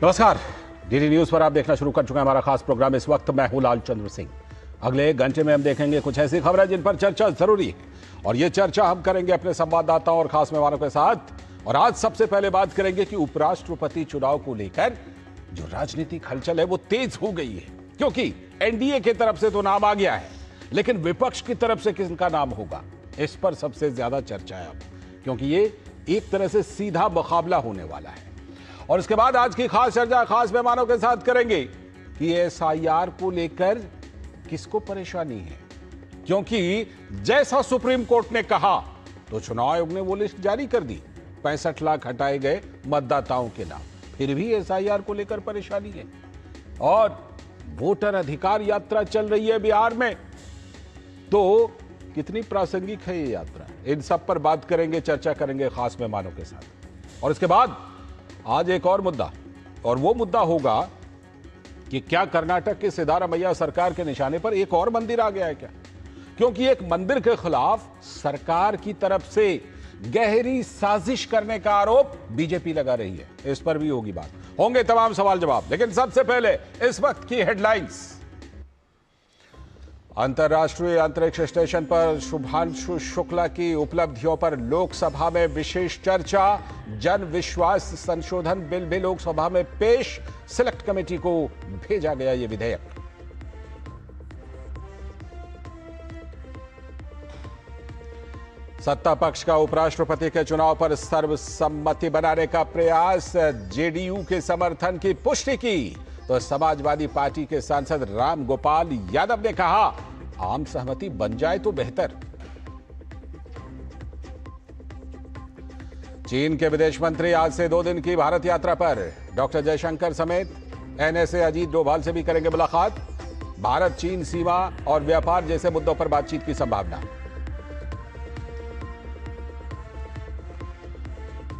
नमस्कार, DD news पर आप देखना शुरू कर चुके हैं हमारा खास प्रोग्राम। इस वक्त मैं हूं लालचंद्र सिंह। अगले 1 घंटे में हम देखेंगे कुछ ऐसी खबरें जिन पर चर्चा जरूरी है, और ये चर्चा हम करेंगे अपने संवाददाताओं और खास मेहमानों के साथ। और आज सबसे पहले बात करेंगे कि उपराष्ट्रपति चुनाव को लेकर जो राजनीतिक हलचल है वो तेज हो गई है, क्योंकि एनडीए की तरफ से तो नाम आ गया है, लेकिन विपक्ष की तरफ से किसका नाम होगा, इस पर सबसे ज्यादा चर्चा है अब, क्योंकि ये एक तरह से सीधा मुकाबला होने वाला है। और इसके बाद आज की खास चर्चा खास मेहमानों के साथ करेंगे कि एसआईआर को लेकर किसको परेशानी है, क्योंकि जैसा सुप्रीम कोर्ट ने कहा तो चुनाव आयोग ने वो लिस्ट जारी कर दी। 65 लाख हटाए गए मतदाताओं के नाम, फिर भी एसआईआर को लेकर परेशानी है। और वोटर अधिकार यात्रा चल रही है बिहार में, तो कितनी प्रासंगिक है ये यात्रा, इन सब पर बात करेंगे, चर्चा करेंगे खास मेहमानों के साथ। और इसके बाद आज एक और मुद्दा, और वो मुद्दा होगा कि क्या कर्नाटक के सिद्धारामैया सरकार के निशाने पर एक और मंदिर आ गया है क्या, क्योंकि एक मंदिर के खिलाफ सरकार की तरफ से गहरी साजिश करने का आरोप बीजेपी लगा रही है। इस पर भी होगी बात, होंगे तमाम सवाल जवाब, लेकिन सबसे पहले इस वक्त की हेडलाइंस। अंतर्राष्ट्रीय अंतरिक्ष स्टेशन पर शुभांशु शुक्ला की उपलब्धियों पर लोकसभा में विशेष चर्चा। जन विश्वास संशोधन बिल भी लोकसभा में पेश, सिलेक्ट कमेटी को भेजा गया ये विधेयक। सत्ता पक्ष का उपराष्ट्रपति के चुनाव पर सर्वसम्मति बनाने का प्रयास, जेडीयू के समर्थन की पुष्टि की, तो समाजवादी पार्टी के सांसद राम गोपाल यादव ने कहा आम सहमति बन जाए तो बेहतर। चीन के विदेश मंत्री आज से 2 दिन की भारत यात्रा पर, डॉक्टर जयशंकर समेत एनएसए अजीत डोभाल से भी करेंगे मुलाकात। भारत चीन सीमा और व्यापार जैसे मुद्दों पर बातचीत की संभावना।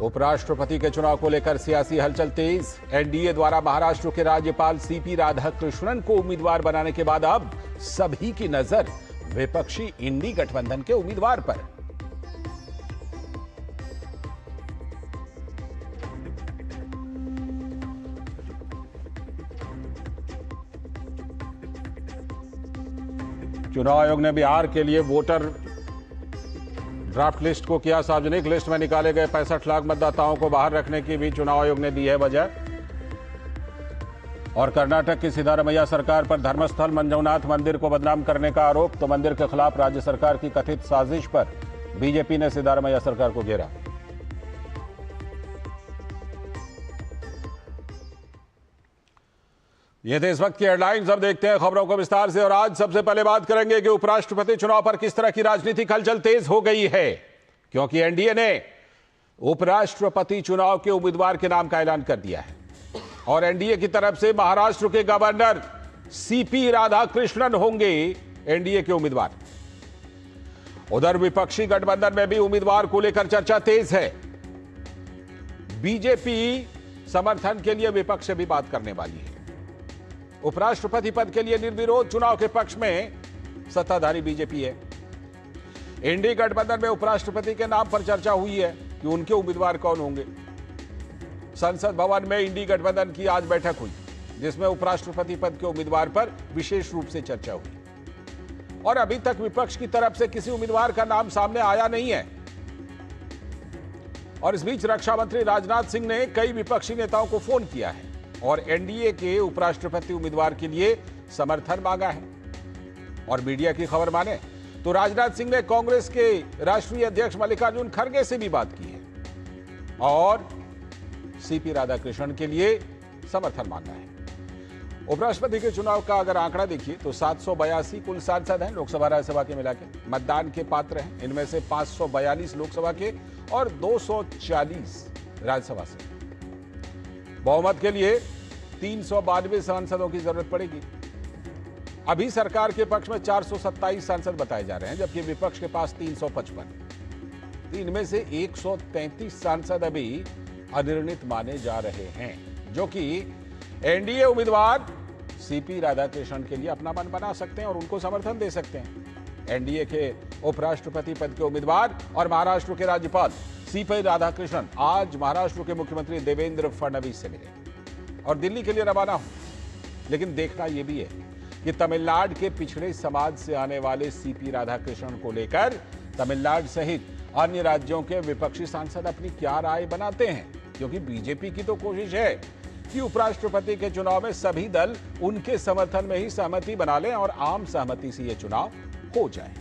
उपराष्ट्रपति के चुनाव को लेकर सियासी हलचल तेज। एनडीए द्वारा महाराष्ट्र के राज्यपाल सीपी राधाकृष्णन को उम्मीदवार बनाने के बाद अब सभी की नजर विपक्षी इंडी गठबंधन के उम्मीदवार पर। चुनाव आयोग ने बिहार के लिए वोटर ड्राफ्ट लिस्ट को किया सार्वजनिक। लिस्ट में निकाले गए 65 लाख मतदाताओं को बाहर रखने की भी चुनाव आयोग ने दी है वजह। और कर्नाटक की सिद्धारामैया सरकार पर धर्मस्थल मंजुनाथ मंदिर को बदनाम करने का आरोप, तो मंदिर के खिलाफ राज्य सरकार की कथित साजिश पर बीजेपी ने सिद्धारामैया सरकार को घेरा। ये थे इस वक्त की हेडलाइंस। अब देखते हैं खबरों को विस्तार से। और आज सबसे पहले बात करेंगे कि उपराष्ट्रपति चुनाव पर किस तरह की राजनीतिक हलचल तेज हो गई है, क्योंकि एनडीए ने उपराष्ट्रपति चुनाव के उम्मीदवार के नाम का ऐलान कर दिया है। और एनडीए की तरफ से महाराष्ट्र के गवर्नर सीपी राधाकृष्णन होंगे एनडीए के उम्मीदवार। उधर विपक्षी गठबंधन में भी उम्मीदवार को लेकर चर्चा तेज है। बीजेपी समर्थन के लिए विपक्ष से भी बात करने वाली है। उपराष्ट्रपति पद के लिए निर्विरोध चुनाव के पक्ष में सत्ताधारी बीजेपी है। इंडी गठबंधन में उपराष्ट्रपति के नाम पर चर्चा हुई है कि उनके उम्मीदवार कौन होंगे। संसद भवन में इंडी गठबंधन की आज बैठक हुई, जिसमें उपराष्ट्रपति पद के उम्मीदवार पर विशेष रूप से चर्चा हुई। और अभी तक विपक्ष की तरफ से किसी उम्मीदवार का नाम सामने आया नहीं है। और इस बीच रक्षा मंत्री राजनाथ सिंह ने कई विपक्षी नेताओं को फोन किया है और एनडीए के उपराष्ट्रपति उम्मीदवार के लिए समर्थन मांगा है। और मीडिया की खबर माने तो राजनाथ सिंह ने कांग्रेस के राष्ट्रीय अध्यक्ष मल्लिकार्जुन खड़गे से भी बात की है और सीपी राधाकृष्णन के लिए समर्थन मांगा है। उपराष्ट्रपति के चुनाव का अगर आंकड़ा देखिए तो 782 कुल सांसद हैं लोकसभा राज्यसभा के मिला के, मतदान के पात्र हैं। इनमें से 542 लोकसभा के और 240 राज्यसभा से। बहुमत के लिए 392 सांसदों की जरूरत पड़ेगी। अभी सरकार के पक्ष में 427 सांसद बताए जा रहे हैं, जबकि विपक्ष के पास 355। इनमें से 133 सांसद अभी अनिर्णित माने जा रहे हैं, जो कि एनडीए उम्मीदवार सीपी राधाकृष्णन के लिए अपना मन बना सकते हैं और उनको समर्थन दे सकते हैं। एनडीए के उपराष्ट्रपति पद के उम्मीदवार और महाराष्ट्र के राज्यपाल सीपी राधाकृष्णन आज महाराष्ट्र के मुख्यमंत्री देवेंद्र फडणवीस से मिले। और दिल्ली के लिए रवाना हों। लेकिन देखना यह भी है कि तमिलनाडु के पिछड़े समाज से आने वाले सीपी राधाकृष्णन को लेकर तमिलनाडु सहित अन्य राज्यों के विपक्षी सांसद अपनी क्या राय बनाते हैं, क्योंकि बीजेपी की तो कोशिश है कि उपराष्ट्रपति के चुनाव में सभी दल उनके समर्थन में ही सहमति बना लें और आम सहमति से यह चुनाव हो जाए।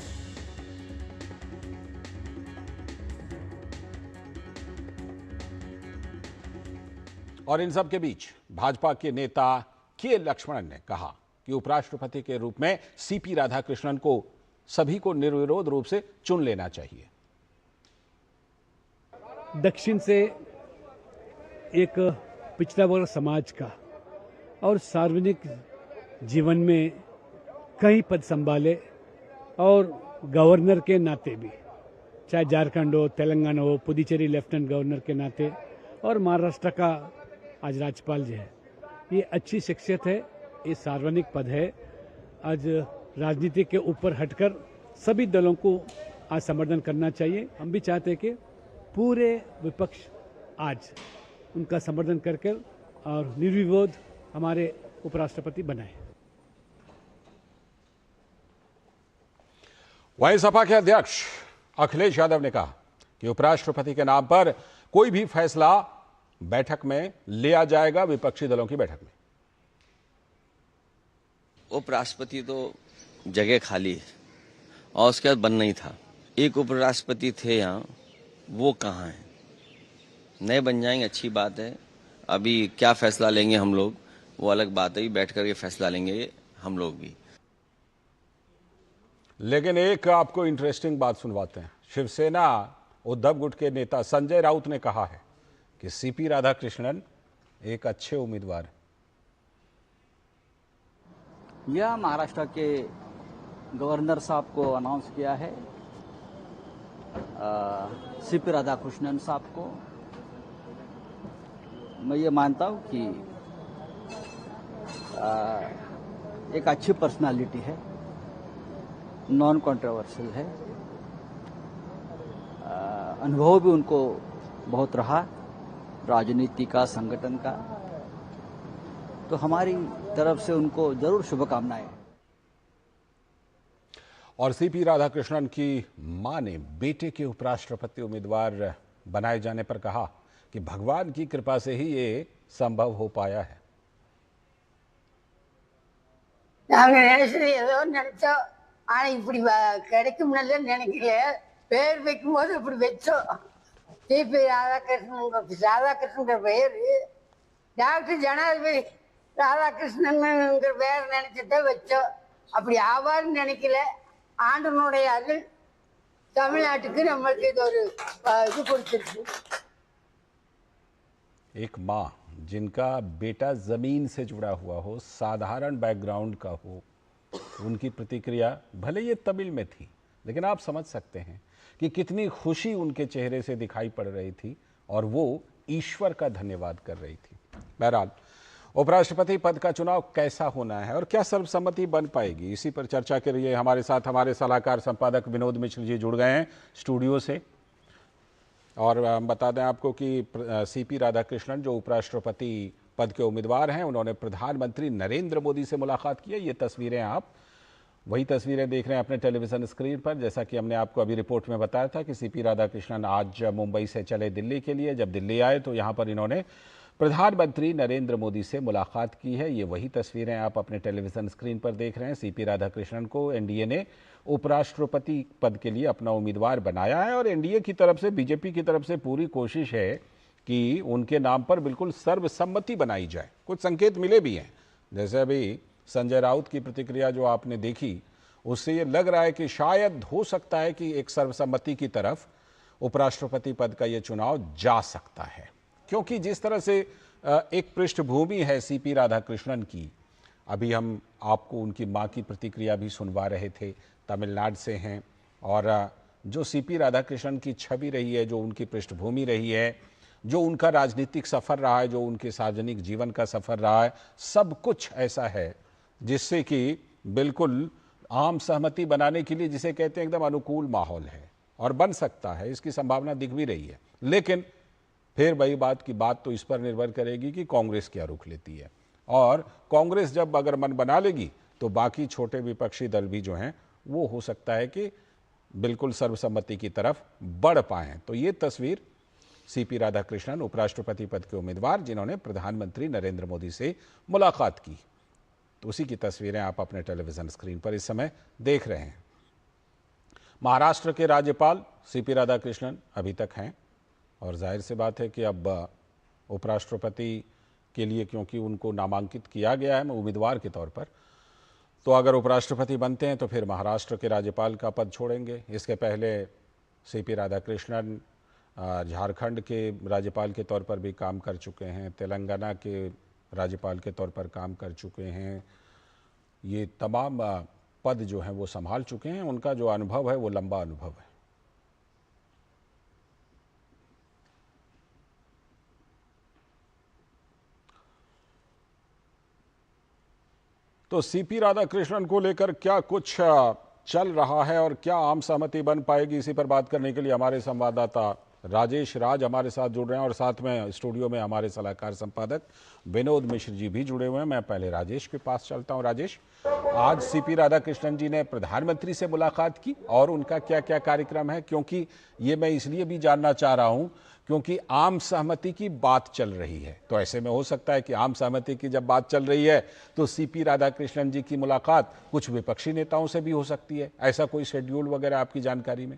और इन सब के बीच भाजपा के नेता के लक्ष्मणन ने कहा कि उपराष्ट्रपति के रूप में सीपी राधाकृष्णन को सभी को निर्विरोध रूप से चुन लेना चाहिए। दक्षिण से एक पिछड़ा वर्ग समाज का और सार्वजनिक जीवन में कई पद संभाले और गवर्नर के नाते भी, चाहे झारखंड हो, तेलंगाना हो, पुदुचेरी लेफ्टिनेंट गवर्नर के नाते और महाराष्ट्र का आज राज्यपाल जी है, ये अच्छी शख्सियत है, ये सार्वजनिक पद है। आज राजनीति के ऊपर हटकर सभी दलों को आज समर्थन करना चाहिए। हम भी चाहते हैं कि पूरे विपक्ष आज उनका समर्थन करके और निर्विरोध हमारे उपराष्ट्रपति बनाए। वहीं सपा के अध्यक्ष अखिलेश यादव ने कहा कि उपराष्ट्रपति के नाम पर कोई भी फैसला बैठक में लिया जाएगा, विपक्षी दलों की बैठक में। उपराष्ट्रपति तो जगह खाली है और उसके बाद बनना ही था। एक उपराष्ट्रपति थे यहाँ, वो कहाँ हैं? नए बन जाएंगे, अच्छी बात है। अभी क्या फैसला लेंगे हम लोग वो अलग बात है, बैठ करके फैसला लेंगे हम लोग भी। लेकिन एक आपको इंटरेस्टिंग बात सुनवाते हैं। शिवसेना उद्धव गुट के नेता संजय राउत ने कहा है कि सीपी राधाकृष्णन एक अच्छे उम्मीदवार हैं। यह महाराष्ट्र के गवर्नर साहब को अनाउंस किया है, सीपी राधाकृष्णन साहब को। मैं ये मानता हूँ कि एक अच्छी पर्सनालिटी है, नॉन कंट्रोवर्शियल है, अनुभव भी उनको बहुत रहा राजनीति का, संगठन का। तो हमारी तरफ से उनको जरूर शुभकामनाएं। और सीपी राधाकृष्णन की मां ने बेटे के उपराष्ट्रपति उम्मीदवार बनाए जाने पर कहा कि भगवान की कृपा से ही ये संभव हो पाया है। பேர் வைக்கும்போது இப்படி வச்சோம். சிபி ராதாகிருஷ்ணன் பேர் டாக்டர் ஜனாதிபதி ராதாகிருஷ்ணன் பேர் நினைச்சதே வச்சோம். அப்படி ஆவார்னு நினைக்கல. ஆண்டனுடைய அருள் தமிழ்நாட்டுக்கு நம்மளுக்கு இது ஒரு இது கொடுத்துருக்கு। एक माँ जिनका बेटा जमीन से जुड़ा हुआ हो, साधारण बैकग्राउंड का हो, उनकी प्रतिक्रिया भले ये तमिल में थी, लेकिन आप समझ सकते हैं कि कितनी खुशी उनके चेहरे से दिखाई पड़ रही थी और वो ईश्वर का धन्यवाद कर रही थी। बहरहाल उपराष्ट्रपति पद का चुनाव कैसा होना है और क्या सर्वसम्मति बन पाएगी, इसी पर चर्चा के लिए हमारे साथ हमारे सलाहकार संपादक विनोद मिश्र जी जुड़ गए हैं स्टूडियो से। और हम बता दें आपको कि सीपी राधाकृष्णन जो उपराष्ट्रपति पद के उम्मीदवार हैं, उन्होंने प्रधानमंत्री नरेंद्र मोदी से मुलाकात की है। ये तस्वीरें आप वही तस्वीरें देख रहे हैं अपने टेलीविजन स्क्रीन पर। जैसा कि हमने आपको अभी रिपोर्ट में बताया था कि सीपी राधाकृष्णन आज मुंबई से चले दिल्ली के लिए। जब दिल्ली आए तो यहाँ पर इन्होंने प्रधानमंत्री नरेंद्र मोदी से मुलाकात की है। ये वही तस्वीरें आप अपने टेलीविजन स्क्रीन पर देख रहे हैं। सीपी राधाकृष्णन को एनडीए ने उपराष्ट्रपति पद के लिए अपना उम्मीदवार बनाया है और एनडीए की तरफ से, बीजेपी की तरफ से पूरी कोशिश है कि उनके नाम पर बिल्कुल सर्वसम्मति बनाई जाए। कुछ संकेत मिले भी हैं, जैसे अभी संजय राउत की प्रतिक्रिया जो आपने देखी, उससे ये लग रहा है कि शायद हो सकता है कि एक सर्वसम्मति की तरफ उपराष्ट्रपति पद का ये चुनाव जा सकता है, क्योंकि जिस तरह से एक पृष्ठभूमि है सीपी राधाकृष्णन की। अभी हम आपको उनकी मां की प्रतिक्रिया भी सुनवा रहे थे, तमिलनाडु से हैं, और जो सीपी राधाकृष्णन की छवि रही है, जो उनकी पृष्ठभूमि रही है, जो उनका राजनीतिक सफ़र रहा है, जो उनके सार्वजनिक जीवन का सफ़र रहा है, सब कुछ ऐसा है जिससे कि बिल्कुल आम सहमति बनाने के लिए, जिसे कहते हैं एकदम अनुकूल माहौल है और बन सकता है, इसकी संभावना दिख भी रही है। लेकिन फिर वही बात की बात तो इस पर निर्भर करेगी कि कांग्रेस क्या रुख लेती है, और कांग्रेस जब अगर मन बना लेगी तो बाकी छोटे विपक्षी दल भी जो हैं वो हो सकता है कि बिल्कुल सर्वसम्मति की तरफ बढ़ पाएं। तो ये तस्वीर सीपी राधाकृष्णन, उपराष्ट्रपति पद के उम्मीदवार, जिन्होंने प्रधानमंत्री नरेंद्र मोदी से मुलाकात की, तो उसी की तस्वीरें आप अपने टेलीविजन स्क्रीन पर इस समय देख रहे हैं। महाराष्ट्र के राज्यपाल सीपी राधाकृष्णन अभी तक हैं, और जाहिर सी बात है कि अब उपराष्ट्रपति के लिए क्योंकि उनको नामांकित किया गया है उम्मीदवार के तौर पर, तो अगर उपराष्ट्रपति बनते हैं तो फिर महाराष्ट्र के राज्यपाल का पद छोड़ेंगे। इसके पहले सीपी राधाकृष्णन झारखंड के राज्यपाल के तौर पर भी काम कर चुके हैं, तेलंगाना के राज्यपाल के तौर पर काम कर चुके हैं। ये तमाम पद जो हैं वो संभाल चुके हैं, उनका जो अनुभव है वो लंबा अनुभव है। तो सीपी राधाकृष्णन को लेकर क्या कुछ चल रहा है और क्या आम सहमति बन पाएगी, इसी पर बात करने के लिए हमारे संवाददाता राजेश राज हमारे साथ जुड़ रहे हैं, और साथ में स्टूडियो में हमारे सलाहकार संपादक विनोद मिश्र जी भी जुड़े हुए हैं। मैं पहले राजेश के पास चलता हूं। राजेश, आज सीपी राधाकृष्णन जी ने प्रधानमंत्री से मुलाकात की और उनका क्या क्या कार्यक्रम है, क्योंकि ये मैं इसलिए भी जानना चाह रहा हूं क्योंकि आम सहमति की बात चल रही है, तो ऐसे में हो सकता है कि आम सहमति की जब बात चल रही है तो सीपी राधाकृष्णन जी की मुलाकात कुछ विपक्षी नेताओं से भी हो सकती है। ऐसा कोई शेड्यूल वगैरह आपकी जानकारी में?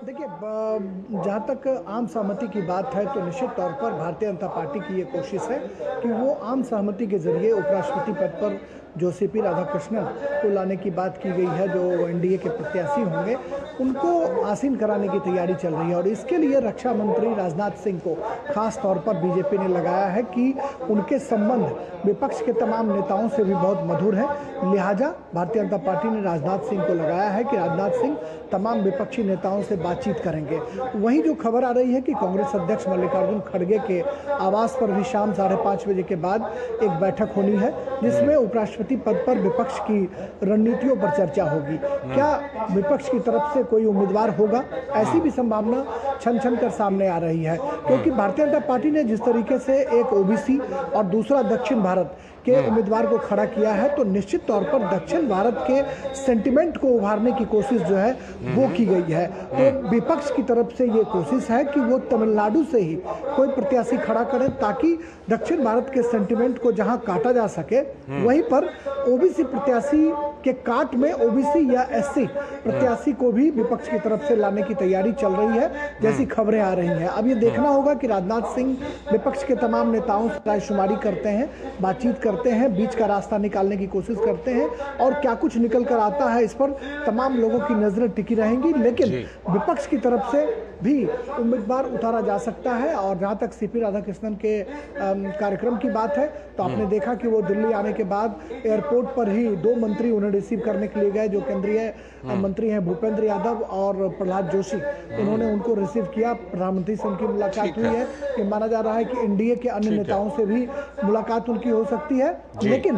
देखिए, जहाँ तक आम सहमति की बात है तो निश्चित तौर पर भारतीय जनता पार्टी की ये कोशिश है कि वो आम सहमति के जरिए उपराष्ट्रपति पद पर जो सीपी राधाकृष्णन को लाने की बात की गई है, जो एनडीए के प्रत्याशी होंगे, उनको आसीन कराने की तैयारी चल रही है। और इसके लिए रक्षा मंत्री राजनाथ सिंह को खास तौर पर बीजेपी ने लगाया है कि उनके संबंध विपक्ष के तमाम नेताओं से भी बहुत मधुर है। लिहाजा भारतीय जनता पार्टी ने राजनाथ सिंह को लगाया है कि राजनाथ सिंह तमाम विपक्षी नेताओं से बातचीत करेंगे। वहीं जो खबर आ रही है कि कांग्रेस अध्यक्ष मल्लिकार्जुन खड़गे के आवास पर भी शाम 5:30 बजे के बाद एक बैठक होनी है, जिसमें उपराष्ट्रपति पद पर विपक्ष की रणनीतियों पर चर्चा होगी। क्या विपक्ष की तरफ से कोई उम्मीदवार होगा, ऐसी भी संभावना छन छन कर सामने आ रही है, क्योंकि भारतीय जनता पार्टी ने जिस तरीके से एक ओबीसी और दूसरा दक्षिण भारत के उम्मीदवार को खड़ा किया है, तो निश्चित तौर पर दक्षिण भारत के सेंटिमेंट को उभारने की कोशिश जो है वो की गई है। तो विपक्ष की तरफ से ये कोशिश है कि वो तमिलनाडु से ही कोई प्रत्याशी खड़ा करें, ताकि दक्षिण भारत के सेंटिमेंट को जहां काटा जा सके, वहीं पर ओबीसी प्रत्याशी के काट में ओबीसी या एससी प्रत्याशी को भी विपक्ष की तरफ से लाने की तैयारी चल रही है, जैसी खबरें आ रही हैं। अब ये देखना होगा कि राजनाथ सिंह विपक्ष के तमाम नेताओं से रायशुमारी करते हैं, बातचीत करते हैं, बीच का रास्ता निकालने की कोशिश करते हैं, और क्या कुछ निकल कर आता है इस पर तमाम लोगों की नजरें टिकी रहेंगी। लेकिन विपक्ष की तरफ से भी उम्मीदवार उतारा जा सकता है। और जहां तक सीपी राधाकृष्णन के कार्यक्रम की बात है, तो आपने देखा कि वो दिल्ली आने के बाद एयरपोर्ट पर ही 2 मंत्री उन्हें रिसीव करने के लिए गए, जो केंद्रीय मंत्री हैं भूपेंद्र यादव और प्रहलाद जोशी। उन्होंने उनको रिसीव किया, प्रधानमंत्री से उनकी मुलाकात हुई है। ये माना जा रहा है कि एनडीए के अन्य नेताओं से भी मुलाकात उनकी हो सकती है, लेकिन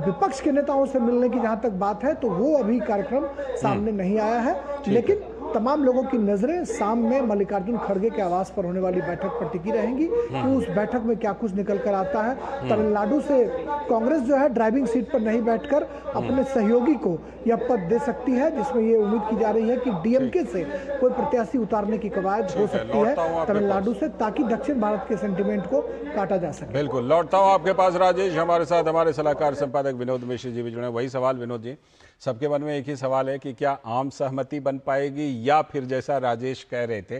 विपक्ष के नेताओं से मिलने की जहां तक बात है तो वो अभी कार्यक्रम सामने नहीं आया है। लेकिन तमाम लोगों की नजरें शाम में मल्लिकार्जुन खड़गे के आवास पर होने वाली बैठक पर टिकी रहेंगी कि उस बैठक में क्या कुछ निकल कर आता है। तमिलनाडु से कांग्रेस जो है ड्राइविंग सीट पर नहीं बैठकर अपने सहयोगी को यह पद दे सकती है, जिसमें ये उम्मीद की जा रही है कि डीएमके से कोई प्रत्याशी उतारने की कवायद हो सकती है तमिलनाडु से, ताकि दक्षिण भारत के सेंटिमेंट को काटा जा सके। बिल्कुल, लौटता हूं आपके पास राजेश। हमारे साथ हमारे सलाहकार संपादक विनोद मिश्र जी भी जुड़े। वही सवाल विनोद जी, सबके मन में एक ही सवाल है कि क्या आम सहमति बन पाएगी, या फिर जैसा राजेश कह रहे थे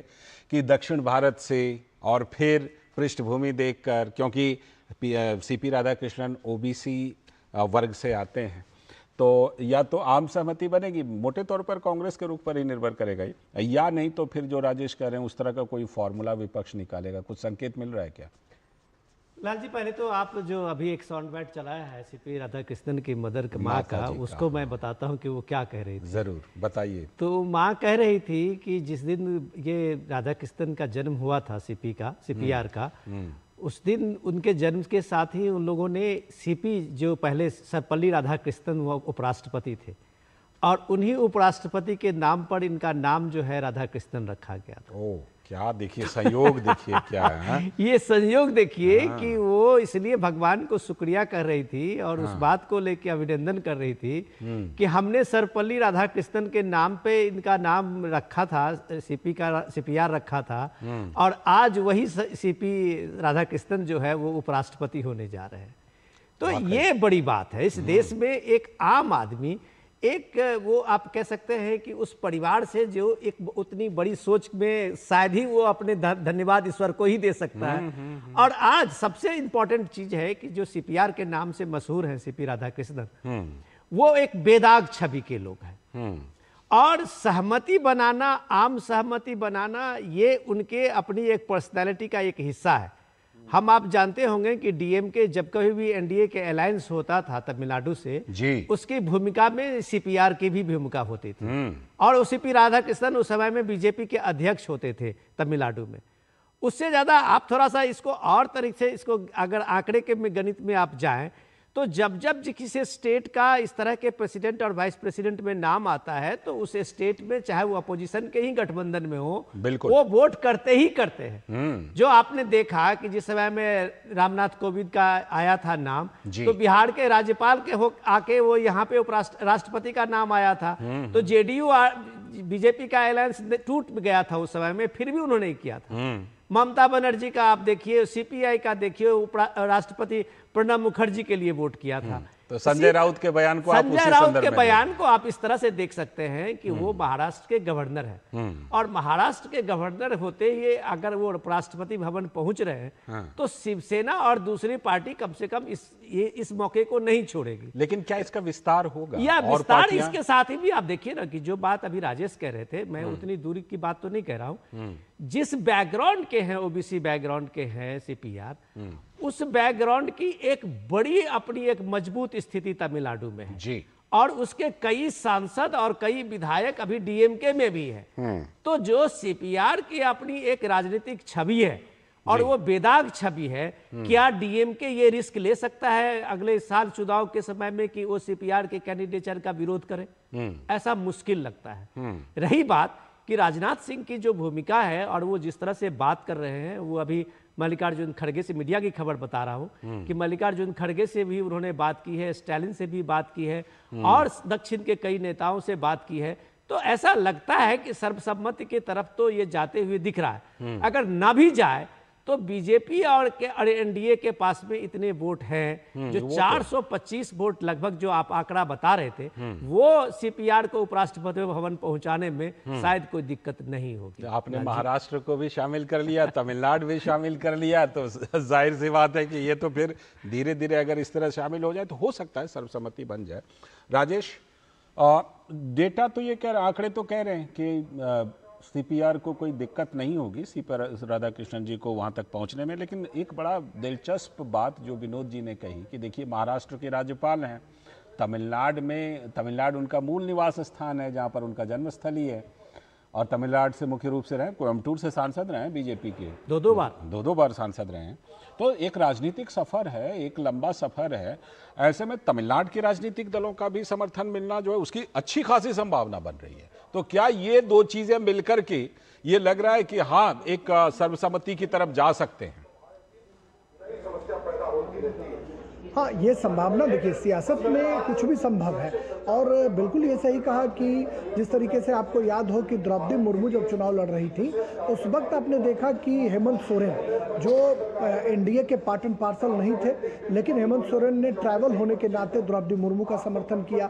कि दक्षिण भारत से और फिर पृष्ठभूमि देखकर, क्योंकि सीपी राधाकृष्णन ओबीसी वर्ग से आते हैं, तो या तो आम सहमति बनेगी, मोटे तौर पर कांग्रेस के रुख पर ही निर्भर करेगा, या नहीं तो फिर जो राजेश कह रहे हैं उस तरह का कोई फॉर्मूला विपक्ष निकालेगा। कुछ संकेत मिल रहा है क्या? लाल जी, पहले तो आप जो अभी एक साउंड बाइट चलाया है सीपी राधाकृष्णन की मदर माँ का, उसको मैं बताता हूँ कि वो क्या कह रही थी। जरूर बताइए। तो माँ कह रही थी कि जिस दिन ये राधाकृष्णन का जन्म हुआ था, सीपीआर का, उस दिन उनके जन्म के साथ ही उन लोगों ने सीपी, जो पहले सर्वपल्ली राधाकृष्णन वो उपराष्ट्रपति थे, और उन्हीं उपराष्ट्रपति के नाम पर इनका नाम जो है राधा कृष्णन रखा गया था। ओ क्या देखिए संयोग, देखिए क्या है हाँ? ये संयोग देखिए कि वो इसलिए भगवान को शुक्रिया कर रही थी और उस बात को लेके अभिनंदन कर रही थी कि हमने सर्वपल्ली राधाकृष्णन के नाम पे इनका नाम रखा था, सीपीआर रखा था, और आज वही सीपी राधाकृष्णन जो है वो उपराष्ट्रपति होने जा रहे हैं। तो ये बड़ी बात है। इस देश में एक आम आदमी, एक वो आप कह सकते हैं कि उस परिवार से जो एक उतनी बड़ी सोच में शायद ही वो अपने धन्यवाद ईश्वर को ही दे सकता है। और आज सबसे इंपॉर्टेंट चीज है कि जो सीपीआर के नाम से मशहूर हैं सीपी राधाकृष्णन, वो एक बेदाग छवि के लोग हैं और सहमति बनाना, आम सहमति बनाना, ये उनके अपनी एक पर्सनैलिटी का एक हिस्सा है। हम आप जानते होंगे कि डीएमके जब कभी भी एनडीए के अलायंस होता था तमिलनाडु से जी, उसकी भूमिका में सीपीआर की भी भूमिका होती थी और वो सीपी राधाकृष्णन उस समय में बीजेपी के अध्यक्ष होते थे तमिलनाडु में। उससे ज़्यादा आप थोड़ा सा इसको और तरीके से इसको अगर आंकड़े के में गणित में आप जाएं तो जब किसी स्टेट का इस तरह के प्रेसिडेंट और वाइस प्रेसिडेंट में नाम आता है तो उस स्टेट में चाहे वो अपोजिशन के ही गठबंधन में हो, वो वोट करते ही करते हैं। जो आपने देखा कि जिस समय में रामनाथ कोविंद का आया था नाम, तो बिहार के राज्यपाल के हो आके वो यहाँ पे राष्ट्रपति का नाम आया था, तो जेडीयू बीजेपी का अलायंस टूट गया था उस समय में, फिर भी उन्होंने किया था। ममता बनर्जी का आप देखिए, सीपीआई का देखिए, राष्ट्रपति प्रणब मुखर्जी के लिए वोट किया था। तो संजय राउत के बयान को आप संजय राउत के बयान को आप इस तरह से देख सकते हैं कि वो महाराष्ट्र के गवर्नर हैं और महाराष्ट्र के गवर्नर होते ही अगर वो राष्ट्रपति भवन पहुंच रहे हैं तो शिवसेना और दूसरी पार्टी कम से कम इस मौके को नहीं छोड़ेगी। लेकिन क्या इसका विस्तार होगा? या विस्तार इसके साथ ही भी आप देखिए ना कि जो बात अभी राजेश कह रहे थे, मैं उतनी दूरी की बात तो नहीं कह रहा हूं, जिस बैकग्राउंड के हैं, ओबीसी बैकग्राउंड के हैं सीपीआर, उस बैकग्राउंड की एक बड़ी अपनी एक मजबूत स्थिति तमिलनाडु में है जी, और उसके कई सांसद और कई विधायक अभी डीएमके में भी है। तो जो सीपीआर की अपनी एक राजनीतिक छवि है और वो बेदाग छवि है, क्या डीएमके ये रिस्क ले सकता है अगले साल चुनाव के समय में कि वो सीपीआर के कैंडिडेचर का विरोध करे? ऐसा मुश्किल लगता है। रही बात कि राजनाथ सिंह की जो भूमिका है और वो जिस तरह से बात कर रहे हैं, वो अभी मल्लिकार्जुन खड़गे से, मीडिया की खबर बता रहा हूं कि मल्लिकार्जुन खड़गे से भी उन्होंने बात की है, स्टालिन से भी बात की है और दक्षिण के कई नेताओं से बात की है। तो ऐसा लगता है कि सर्वसम्मति की तरफ तो ये जाते हुए दिख रहा है। अगर ना भी जाए तो बीजेपी और एनडीए के पास में इतने वोट हैं, जो 425 वोट लगभग जो आप आंकड़ा बता रहे थे, वो सीपीआर को उपराष्ट्रपति भवन पहुंचाने में शायद कोई दिक्कत नहीं होगी। आपने महाराष्ट्र को भी शामिल कर लिया, तमिलनाडु भी शामिल कर लिया, तो जाहिर सी बात है कि ये तो फिर धीरे धीरे अगर इस तरह शामिल हो जाए तो हो सकता है सर्वसम्मति बन जाए। राजेश, डेटा तो ये कह रहे, आंकड़े तो कह रहे हैं कि सीपीआर को कोई दिक्कत नहीं होगी सीपी राधाकृष्णन जी को वहां तक पहुंचने में। लेकिन एक बड़ा दिलचस्प बात जो विनोद जी ने कही कि देखिए महाराष्ट्र के राज्यपाल हैं, तमिलनाडु उनका मूल निवास स्थान है जहां पर उनका जन्मस्थली है, और तमिलनाडु से मुख्य रूप से रहे, कोयम्बटूर से सांसद रहे हैं बीजेपी के, दो बार सांसद रहे हैं। तो एक राजनीतिक सफर है, एक लंबा सफर है। ऐसे में तमिलनाडु के राजनीतिक दलों का भी समर्थन मिलना जो है उसकी अच्छी खासी संभावना बन रही है। तो क्या ये दो चीजें मिलकर के ये लग रहा है कि हाँ एक सर्वसम्मति की तरफ जा सकते हैं? हाँ, ये संभावना, देखिए सियासत में कुछ भी संभव है। और बिल्कुल ये सही कहा कि जिस तरीके से आपको याद हो कि द्रौपदी मुर्मू जब चुनाव लड़ रही थी उस वक्त आपने देखा कि हेमंत सोरेन जो एनडीए के पार्ट एंड पार्सल नहीं थे, लेकिन हेमंत सोरेन ने ट्राइबल होने के नाते द्रौपदी मुर्मू का समर्थन किया,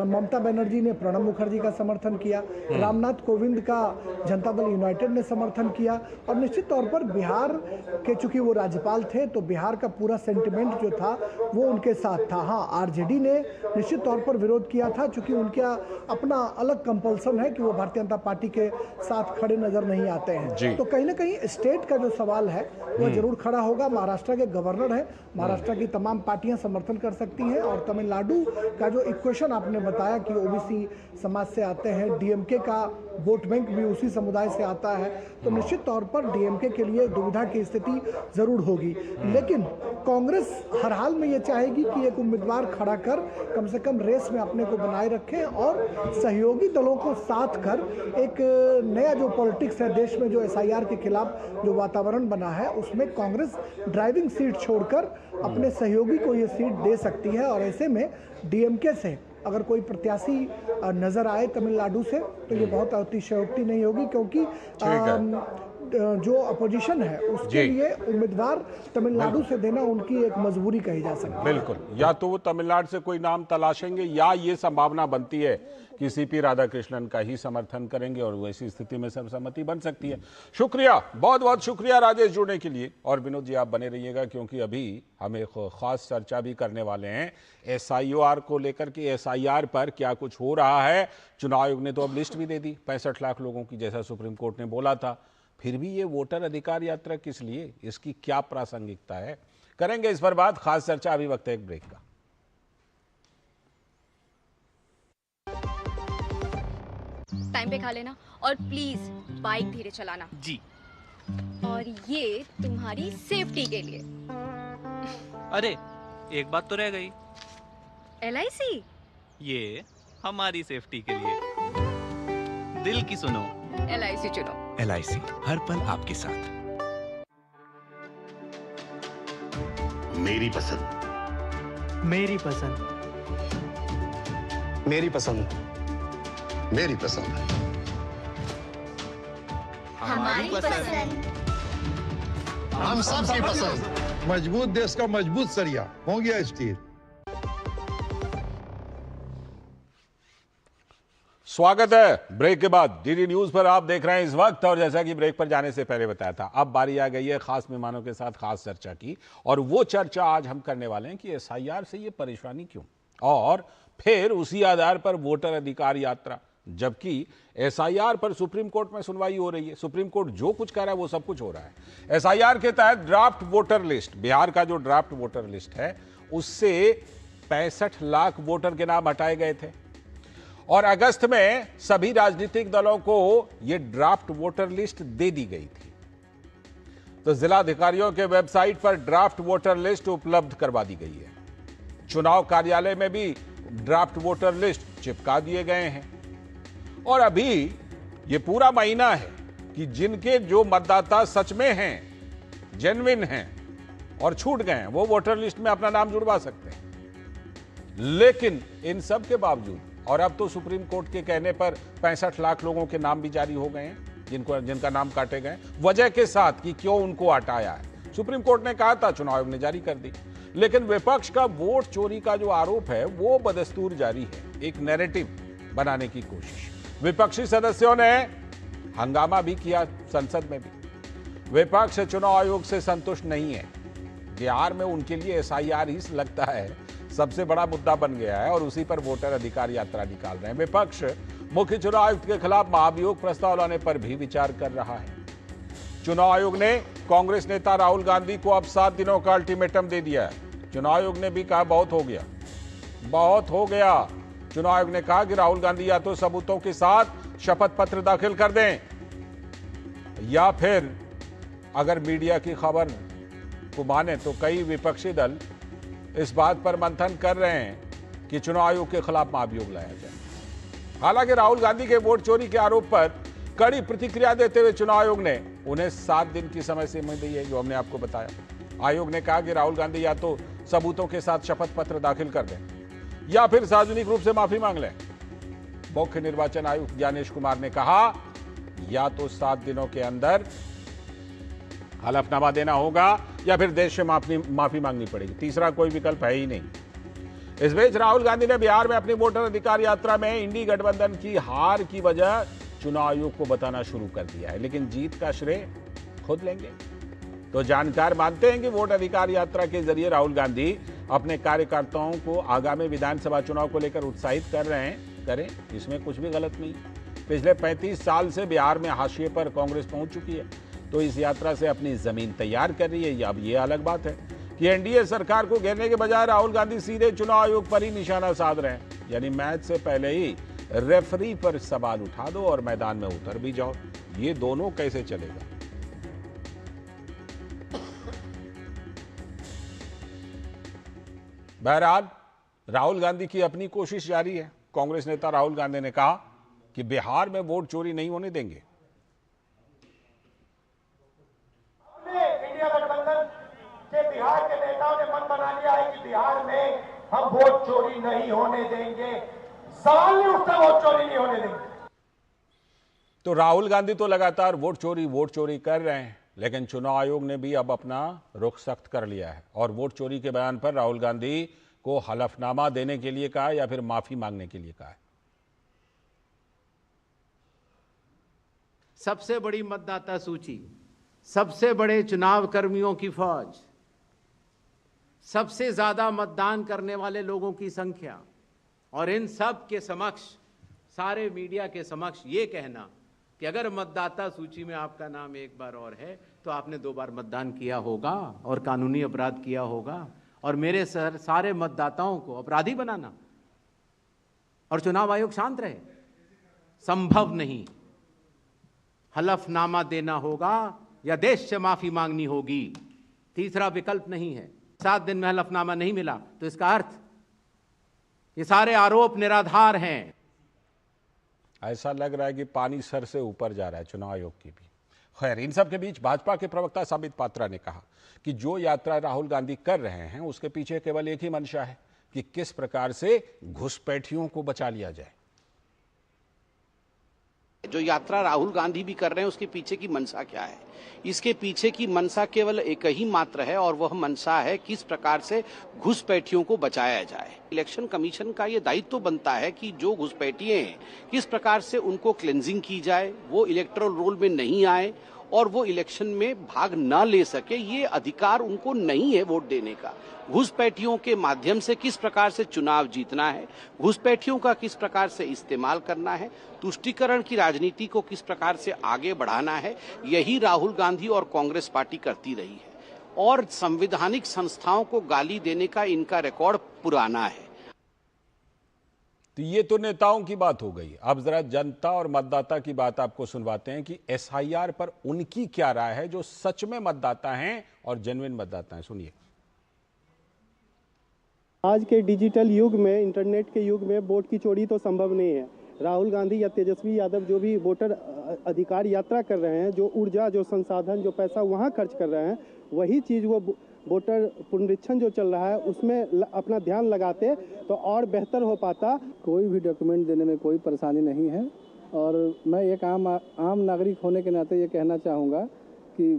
ममता बनर्जी ने प्रणब मुखर्जी का समर्थन किया, रामनाथ कोविंद का जनता दल यूनाइटेड ने समर्थन किया, और निश्चित तौर पर बिहार के चूंकि वो राज्यपाल थे तो बिहार का पूरा सेंटिमेंट जो था वो उनके साथ था। हाँ, आरजेडी ने निश्चित तौर पर विरोध किया था क्योंकि उनका अपना अलग कंपल्सन है कि वो भारतीय जनता पार्टी के साथ खड़े नजर नहीं आते हैं। तो कहीं ना कहीं स्टेट का जो सवाल है वो जरूर खड़ा होगा। महाराष्ट्र के गवर्नर है, महाराष्ट्र की तमाम पार्टियां समर्थन कर सकती हैं, और तमिलनाडु का जो इक्वेशन आपने बताया कि ओबीसी समाज से आते हैं, डीएमके का वोट बैंक भी उसी समुदाय से आता है, तो निश्चित तौर पर डीएमके के लिए दुविधा की स्थिति जरूर होगी। लेकिन कांग्रेस हर हाल में ये चाहेगी कि एक उम्मीदवार खड़ा कर कम से कम रेस में अपने को बनाए रखें और सहयोगी दलों को साथ कर एक नया जो पॉलिटिक्स है देश में, जो एसआईआर के खिलाफ जो वातावरण बना है, उसमें कांग्रेस ड्राइविंग सीट छोड़कर अपने सहयोगी को ये सीट दे सकती है। और ऐसे में डीएमके से अगर कोई प्रत्याशी नजर आए तमिलनाडु से तो ये बहुत अतिशयोक्ति नहीं होगी, क्योंकि जो अपोजिशन है उसके लिए उम्मीदवार तमिलनाडु से देना उनकी एक मजबूरी कही जा सकती है। बिल्कुल, या तो वो तमिलनाडु से कोई नाम तलाशेंगे या ये संभावना बनती है कि सीपी राधाकृष्णन का ही समर्थन करेंगे और वैसी स्थिति में सर्वसम्मति बन सकती है। शुक्रिया, बहुत बहुत शुक्रिया राजेश जुड़ने के लिए। और विनोद जी आप बने रहिएगा, क्योंकि अभी हम एक खास चर्चा भी करने वाले हैं एसआईआर को लेकर के। एसआईआर पर क्या कुछ हो रहा है, चुनाव आयोग ने तो अब लिस्ट भी दे दी 65 लाख लोगों की, जैसा सुप्रीम कोर्ट ने बोला था। फिर भी ये वोटर अधिकार यात्रा किस लिए, इसकी क्या प्रासंगिकता है, करेंगे इस पर बात। खास चर्चा, अभी वक्त है एक ब्रेक का। टाइम पे खा लेना और प्लीज बाइक धीरे चलाना जी। और ये तुम्हारी सेफ्टी के लिए। अरे एक बात तो रह गई, LIC ये हमारी सेफ्टी के लिए। दिल की सुनो, LIC चुनो। LIC हर पल आपके साथ। मेरी पसंद, मेरी पसंद, मेरी पसंद, मेरी पसंद, हमारी पसंद। हम सबकी पसंद। मजबूत देश का मजबूत सरिया हो गया स्टील। स्वागत है ब्रेक के बाद। डीडी न्यूज पर आप देख रहे हैं इस वक्त, और जैसा कि ब्रेक पर जाने से पहले बताया था, अब बारी आ गई है खास मेहमानों के साथ खास चर्चा की। और वो चर्चा आज हम करने वाले हैं कि एसआईआर से ये परेशानी क्यों, और फिर उसी आधार पर वोटर अधिकार यात्रा। जबकि एसआईआर पर सुप्रीम कोर्ट में सुनवाई हो रही है, सुप्रीम कोर्ट जो कुछ कह रहा है वो सब कुछ हो रहा है। एसआईआर के तहत ड्राफ्ट वोटर लिस्ट, बिहार का जो ड्राफ्ट वोटर लिस्ट है उससे 65 लाख वोटर के नाम हटाए गए थे, और अगस्त में सभी राजनीतिक दलों को यह ड्राफ्ट वोटर लिस्ट दे दी गई थी। तो जिलाधिकारियों के वेबसाइट पर ड्राफ्ट वोटर लिस्ट उपलब्ध करवा दी गई है। चुनाव कार्यालय में भी ड्राफ्ट वोटर लिस्ट चिपका दिए गए हैं। और अभी यह पूरा महीना है कि जिनके जो मतदाता सच में हैं, जेन्युइन हैं और छूट गए हैं, वो वोटर लिस्ट में अपना नाम जुड़वा सकते हैं। लेकिन इन सब के बावजूद, और अब तो सुप्रीम कोर्ट के कहने पर 65 लाख लोगों के नाम भी जारी हो गए हैं जिनका नाम काटे गए, वजह के साथ कि क्यों उनको हटाया है। सुप्रीम कोर्ट ने कहा था, चुनाव आयोग ने जारी कर दी। लेकिन विपक्ष का वोट चोरी का जो आरोप है वो बदस्तूर जारी है, एक नैरेटिव बनाने की कोशिश। विपक्षी सदस्यों ने हंगामा भी किया संसद में भी। विपक्ष चुनाव आयोग से संतुष्ट नहीं है। बिहार में उनके लिए एसआईआर ही लगता है सबसे बड़ा मुद्दा बन गया है, और उसी पर वोटर अधिकार यात्रा निकाल रहे हैं। विपक्ष मुख्य चुनाव आयुक्त के खिलाफ महाभियोग प्रस्ताव लाने पर भी विचार कर रहा है। चुनाव आयोग ने कांग्रेस नेता राहुल गांधी को अब 7 दिनों का अल्टीमेटम दे दिया है। चुनाव आयोग ने भी कहा बहुत हो गया, बहुत हो गया। चुनाव आयोग ने कहा कि राहुल गांधी या तो सबूतों के साथ शपथ पत्र दाखिल कर दें, या फिर अगर मीडिया की खबर को माने तो कई विपक्षी दल इस बात पर मंथन कर रहे हैं कि चुनाव आयोग के खिलाफ महाभियोग लाया जाए। हालांकि राहुल गांधी के वोट चोरी के आरोप पर कड़ी प्रतिक्रिया देते हुए चुनाव आयोग ने उन्हें 7 दिन की समय सीमा दी है, जो हमने आपको बताया। आयोग ने कहा कि राहुल गांधी या तो सबूतों के साथ शपथ पत्र दाखिल कर दें या फिर सार्वजनिक रूप से माफी मांग लें। मुख्य निर्वाचन आयुक्त ज्ञानेश कुमार ने कहा या तो 7 दिनों के अंदर हलफनामा देना होगा या फिर देश से माफी मांगनी पड़ेगी, तीसरा कोई विकल्प है ही नहीं। इस बीच राहुल गांधी ने बिहार में अपनी वोटर अधिकार यात्रा में इंडी गठबंधन की हार की वजह चुनाव आयोग को बताना शुरू कर दिया है, लेकिन जीत का श्रेय खुद लेंगे। तो जानकार मानते हैं कि वोट अधिकार यात्रा के जरिए राहुल गांधी अपने कार्यकर्ताओं को आगामी विधानसभा चुनाव को लेकर उत्साहित कर रहे हैं। करें, इसमें कुछ भी गलत नहीं। पिछले 35 साल से बिहार में हाशिए पर कांग्रेस पहुंच चुकी है, तो इस यात्रा से अपनी जमीन तैयार कर रही है। अब ये अलग बात है कि एनडीए सरकार को घेरने के बजाय राहुल गांधी सीधे चुनाव आयोग पर ही निशाना साध रहे हैं। यानी मैच से पहले ही रेफरी पर सवाल उठा दो और मैदान में उतर भी जाओ। ये दोनों कैसे चलेगा? बहरहाल राहुल गांधी की अपनी कोशिश जारी है। कांग्रेस नेता राहुल गांधी ने कहा कि बिहार में वोट चोरी नहीं होने देंगे। इंडिया गठबंधन के बिहार के नेताओं ने मन बना लिया है कि बिहार में हम वोट चोरी नहीं होने देंगे। सवाल नहीं उठता, वोट चोरी नहीं होने देंगे। तो राहुल गांधी तो लगातार वोट चोरी कर रहे हैं, लेकिन चुनाव आयोग ने भी अब अपना रुख सख्त कर लिया है और वोट चोरी के बयान पर राहुल गांधी को हलफनामा देने के लिए कहा या फिर माफी मांगने के लिए कहा है। सबसे बड़ी मतदाता सूची, सबसे बड़े चुनाव कर्मियों की फौज, सबसे ज्यादा मतदान करने वाले लोगों की संख्या, और इन सब के समक्ष, सारे मीडिया के समक्ष ये कहना कि अगर मतदाता सूची में आपका नाम एक बार और है तो आपने 2 बार मतदान किया होगा और कानूनी अपराध किया होगा, और मेरे सारे मतदाताओं को अपराधी बनाना और चुनाव आयोग शांत रहे, संभव नहीं। हलफनामा देना होगा या देश से माफी मांगनी होगी, तीसरा विकल्प नहीं है। 7 दिन में हलफनामा नहीं मिला तो इसका अर्थ ये सारे आरोप निराधार हैं। ऐसा लग रहा है कि पानी सर से ऊपर जा रहा है चुनाव आयोग की भी। खैर, इन सब के बीच भाजपा के प्रवक्ता संबित पात्रा ने कहा कि जो यात्रा राहुल गांधी कर रहे हैं उसके पीछे केवल एक ही मंशा है कि किस प्रकार से घुसपैठियों को बचा लिया जाए। जो यात्रा राहुल गांधी भी कर रहे हैं उसके पीछे की मंशा क्या है? इसके पीछे की मंशा केवल एक ही मात्र है और वह मंशा है किस प्रकार से घुसपैठियों को बचाया जाए। इलेक्शन कमीशन का ये दायित्व बनता है कि जो घुसपैठिए हैं किस प्रकार से उनको क्लेंजिंग की जाए, वो इलेक्टोरल रोल में नहीं आए और वो इलेक्शन में भाग न ले सके। ये अधिकार उनको नहीं है वोट देने का। घुसपैठियों के माध्यम से किस प्रकार से चुनाव जीतना है, घुसपैठियों का किस प्रकार से इस्तेमाल करना है, तुष्टीकरण की राजनीति को किस प्रकार से आगे बढ़ाना है, यही राहुल गांधी और कांग्रेस पार्टी करती रही है। और संवैधानिक संस्थाओं को गाली देने का इनका रिकॉर्ड पुराना है। तो ये तो नेताओं की बात हो गई। अब जरा जनता और मतदाता की बात आपको सुनवाते हैं कि एसआईआर पर उनकी क्या राय है, जो सच में मतदाता हैं और जेन्युइन मतदाता हैं। सुनिए। आज के डिजिटल युग में, इंटरनेट के युग में वोट की चोरी तो संभव नहीं है। राहुल गांधी या तेजस्वी यादव जो भी वोटर अधिकार यात्रा कर रहे हैं, जो ऊर्जा, जो संसाधन, जो पैसा वहां खर्च कर रहे हैं, वही चीज वो वोटर पुनरीक्षण जो चल रहा है उसमें अपना ध्यान लगाते तो और बेहतर हो पाता। कोई भी डॉक्यूमेंट देने में कोई परेशानी नहीं है और मैं एक आम नागरिक होने के नाते ये कहना चाहूँगा कि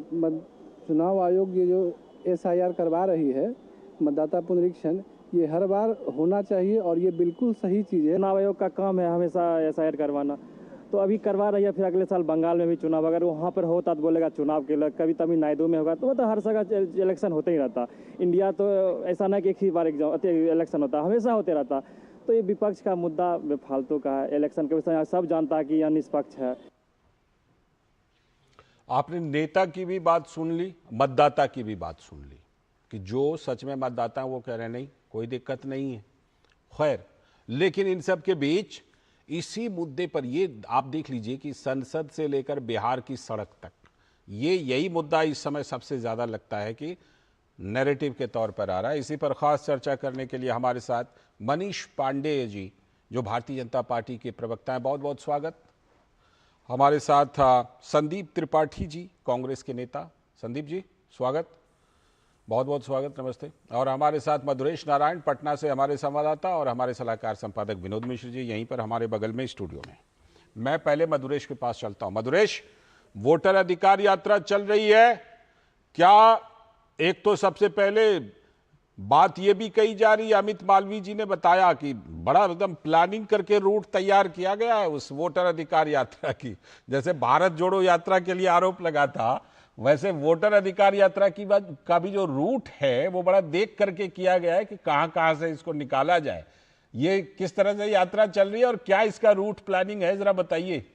चुनाव आयोग ये जो एसआईआर करवा रही है, मतदाता पुनरीक्षण, ये हर बार होना चाहिए और ये बिल्कुल सही चीज़ है। चुनाव आयोग का काम है हमेशा एसआईआर करवाना, तो अभी करवा रही है। फिर अगले साल बंगाल में भी चुनाव, अगर वहाँ पर होता तो बोलेगा चुनाव के लिए, कभी तमिलनाडु में होगा, तो वो तो हर जगह इलेक्शन होते ही रहता। इंडिया तो ऐसा ना कि एक ही बार इलेक्शन होता, हमेशा होते रहता। तो ये विपक्ष का मुद्दा बेफालतू का है। इलेक्शन के विषय सब जानता है कि यह निष्पक्ष है। आपने नेता की भी बात सुन ली, मतदाता की भी बात सुन ली कि जो सच में मतदाता है वो कह रहे नहीं, कोई दिक्कत नहीं है। खैर, लेकिन इन सब के बीच इसी मुद्दे पर ये आप देख लीजिए कि संसद से लेकर बिहार की सड़क तक यही मुद्दा इस समय सबसे ज्यादा लगता है कि नैरेटिव के तौर पर आ रहा है। इसी पर खास चर्चा करने के लिए हमारे साथ मनीष पांडेय जी, जो भारतीय जनता पार्टी के प्रवक्ता हैं, बहुत बहुत स्वागत। हमारे साथ संदीप त्रिपाठी जी, कांग्रेस के नेता। संदीप जी स्वागत, बहुत बहुत स्वागत, नमस्ते। और हमारे साथ मधुरेश नारायण, पटना से हमारे संवाददाता, और हमारे सलाहकार संपादक विनोद मिश्र जी यहीं पर हमारे बगल में स्टूडियो में। मैं पहले मधुरेश के पास चलता हूं। मधुरेश, वोटर अधिकार यात्रा चल रही है, क्या एक तो सबसे पहले बात यह भी कही जा रही है, अमित मालवीय जी ने बताया कि बड़ा एकदम प्लानिंग करके रूट तैयार किया गया है उस वोटर अधिकार यात्रा की। जैसे भारत जोड़ो यात्रा के लिए आरोप लगा था, वैसे वोटर अधिकार यात्रा की बात का भी जो रूट है वो बड़ा देख करके किया गया है कि कहां से इसको निकाला जाए। ये किस तरह से यात्रा चल रही है और क्या इसका रूट प्लानिंग है, जरा बताइए।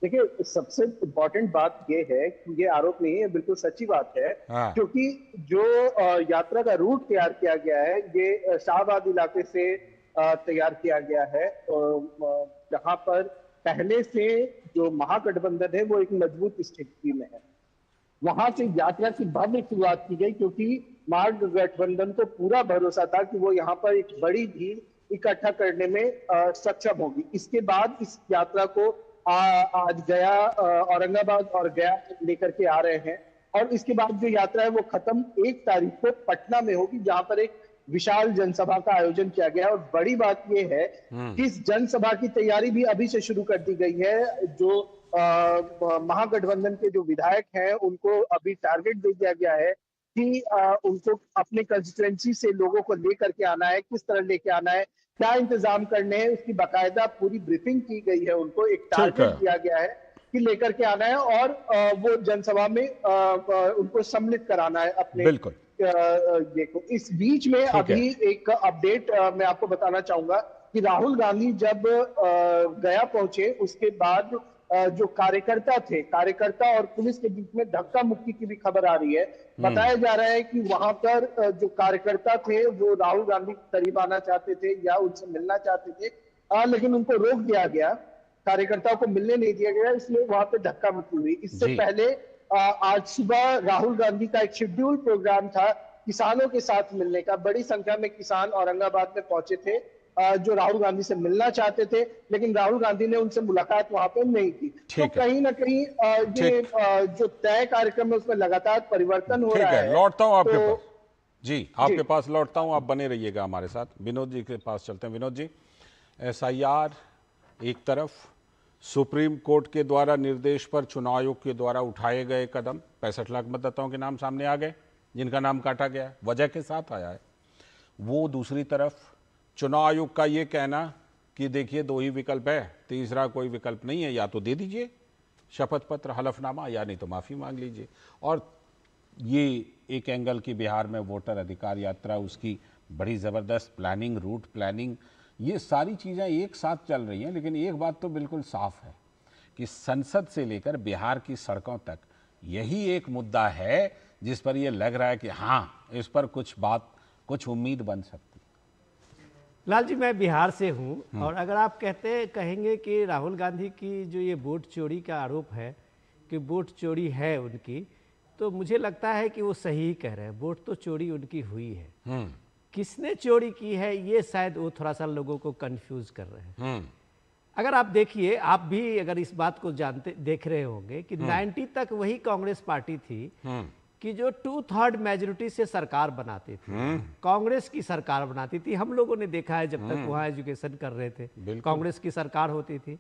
देखिए, सबसे इम्पोर्टेंट बात ये है कि ये आरोप नहीं है, बिल्कुल सच्ची बात है। क्योंकि जो यात्रा का रूट तैयार किया गया है ये शाहबाद इलाके से तैयार किया गया है, जहां पर पहले से जो महागठबंधन है वो एक मजबूत स्थिति में है। वहां से यात्रा की भव्य शुरुआत की गई, क्योंकि महागठबंधन को पूरा भरोसा था कि वो यहाँ पर एक बड़ी भीड़ इकट्ठा करने में सक्षम होगी। इसके बाद इस यात्रा को आज गया, औरंगाबाद और गया लेकर के आ रहे हैं, और इसके बाद जो यात्रा है वो खत्म 1 तारीख को पटना में होगी, जहां पर एक विशाल जनसभा का आयोजन किया गया है। और बड़ी बात ये है कि इस जनसभा की तैयारी भी अभी से शुरू कर दी गई है। जो महागठबंधन के जो विधायक हैं उनको अभी टारगेट दे दिया गया है कि उनको अपने कंस्टिट्यूएंसी से लोगों को लेकर के आना है, किस तरह लेके आना है, क्या इंतजाम करने हैं, उसकी बाकायदा पूरी ब्रीफिंग की गई है। उनको एक टारगेट दिया गया है कि लेकर के आना है और वो जनसभा में उनको सम्मिलित कराना है अपने। बिल्कुल। देखो, इस बीच में अभी एक अपडेट मैं आपको बताना चाहूंगा कि राहुल गांधी जब गया पहुंचे उसके बाद जो कार्यकर्ता और पुलिस के बीच में धक्का मुक्की की भी खबर आ रही है। बताया जा रहा है कि वहां पर जो कार्यकर्ता थे वो राहुल गांधी के करीब आना चाहते थे या उनसे मिलना चाहते थे, लेकिन उनको रोक दिया गया, कार्यकर्ताओं को मिलने नहीं दिया गया, इसलिए वहां पे धक्का मुक्की हुई। इससे पहले आज सुबह राहुल गांधी का एक शेड्यूल प्रोग्राम था किसानों के साथ मिलने का। बड़ी संख्या में किसान औरंगाबाद में पहुंचे थे जो राहुल गांधी से मिलना चाहते थे, लेकिन राहुल गांधी ने उनसे मुलाकात वहां पे नहीं की। तो कहीं ना कहीं ये जो तय कार्यक्रम है उसमें लगातार परिवर्तन हो रहा है। लौटता हूं आपके पास जी, आपके पास लौटता हूं, आप बने रहिएगा हमारे साथ। विनोद जी के पास चलते हैं। विनोद जी, SIR एक तरफ, सुप्रीम कोर्ट के द्वारा निर्देश पर चुनाव आयोग के द्वारा उठाए गए कदम, 65 लाख मतदाताओं के नाम सामने आ गए जिनका नाम काटा गया, वजह के साथ आया है। वो दूसरी तरफ चुनाव आयोग का ये कहना कि देखिए 2 ही विकल्प है, तीसरा कोई विकल्प नहीं है, या तो दे दीजिए शपथ पत्र, हलफनामा, या नहीं तो माफी मांग लीजिए। और ये एक एंगल की बिहार में वोटर अधिकार यात्रा, उसकी बड़ी ज़बरदस्त प्लानिंग, रूट प्लानिंग, ये सारी चीज़ें एक साथ चल रही हैं। लेकिन एक बात तो बिल्कुल साफ है कि संसद से लेकर बिहार की सड़कों तक यही एक मुद्दा है जिस पर यह लग रहा है कि हाँ, इस पर कुछ उम्मीद बन सकती। लाल जी, मैं बिहार से हूं, और अगर आप कहेंगे कि राहुल गांधी की जो ये वोट चोरी का आरोप है कि वोट चोरी है उनकी, तो मुझे लगता है कि वो सही ही कह रहे हैं। वोट तो चोरी उनकी हुई है, किसने चोरी की है ये शायद वो थोड़ा सा लोगों को कंफ्यूज कर रहे हैं। अगर आप देखिए, आप भी अगर इस बात को देख रहे होंगे कि 90 तक वही कांग्रेस पार्टी थी कि जो 2/3 मेजोरिटी से सरकार बनाती थी, कांग्रेस की सरकार बनाती थी। हम लोगों ने देखा है जब तक वहां एजुकेशन कर रहे थे, कांग्रेस की सरकार होती थी।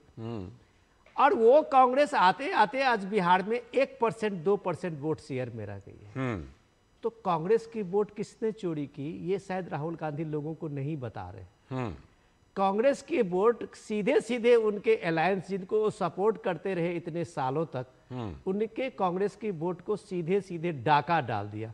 और वो कांग्रेस आते आते आज बिहार में 1% 2% वोट शेयर में रह गई है। तो कांग्रेस की वोट किसने चोरी की ये शायद राहुल गांधी लोगों को नहीं बता रहे। कांग्रेस की वोट सीधे सीधे उनके अलायंस, जिनको सपोर्ट करते रहे इतने सालों तक, उनके कांग्रेस की वोट को सीधे सीधे डाका डाल दिया।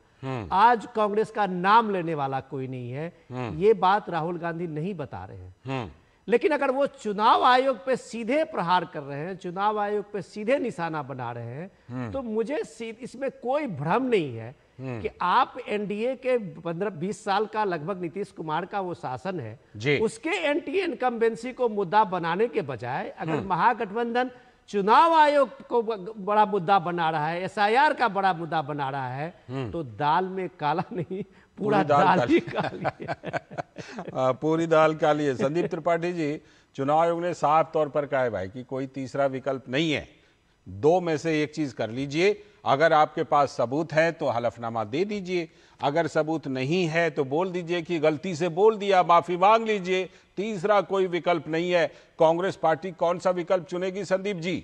आज कांग्रेस का नाम लेने वाला कोई नहीं है, ये बात राहुल गांधी नहीं बता रहे हैं। लेकिन अगर वो चुनाव आयोग पे सीधे प्रहार कर रहे हैं, चुनाव आयोग पे सीधे निशाना बना रहे हैं, तो मुझे इसमें कोई भ्रम नहीं है कि आप एनडीए के 15-20 साल का लगभग नीतीश कुमार का वो शासन है, उसके एंटी इनकम्बेंसी को मुद्दा बनाने के बजाय अगर महागठबंधन चुनाव आयोग को बड़ा मुद्दा बना रहा है, SIR का बड़ा मुद्दा बना रहा है, तो दाल में काला नहीं, पूरा दाल ही काली है। पूरी दाल काली है। संदीप त्रिपाठी जी, चुनाव आयोग ने साफ तौर पर कहा है भाई कि कोई तीसरा विकल्प नहीं है, 2 में से एक चीज कर लीजिए। अगर आपके पास सबूत है तो हलफनामा दे दीजिए, अगर सबूत नहीं है तो बोल दीजिए कि गलती से बोल दिया, माफी मांग लीजिए। तीसरा कोई विकल्प नहीं है। कांग्रेस पार्टी कौन सा विकल्प चुनेगी संदीप जी?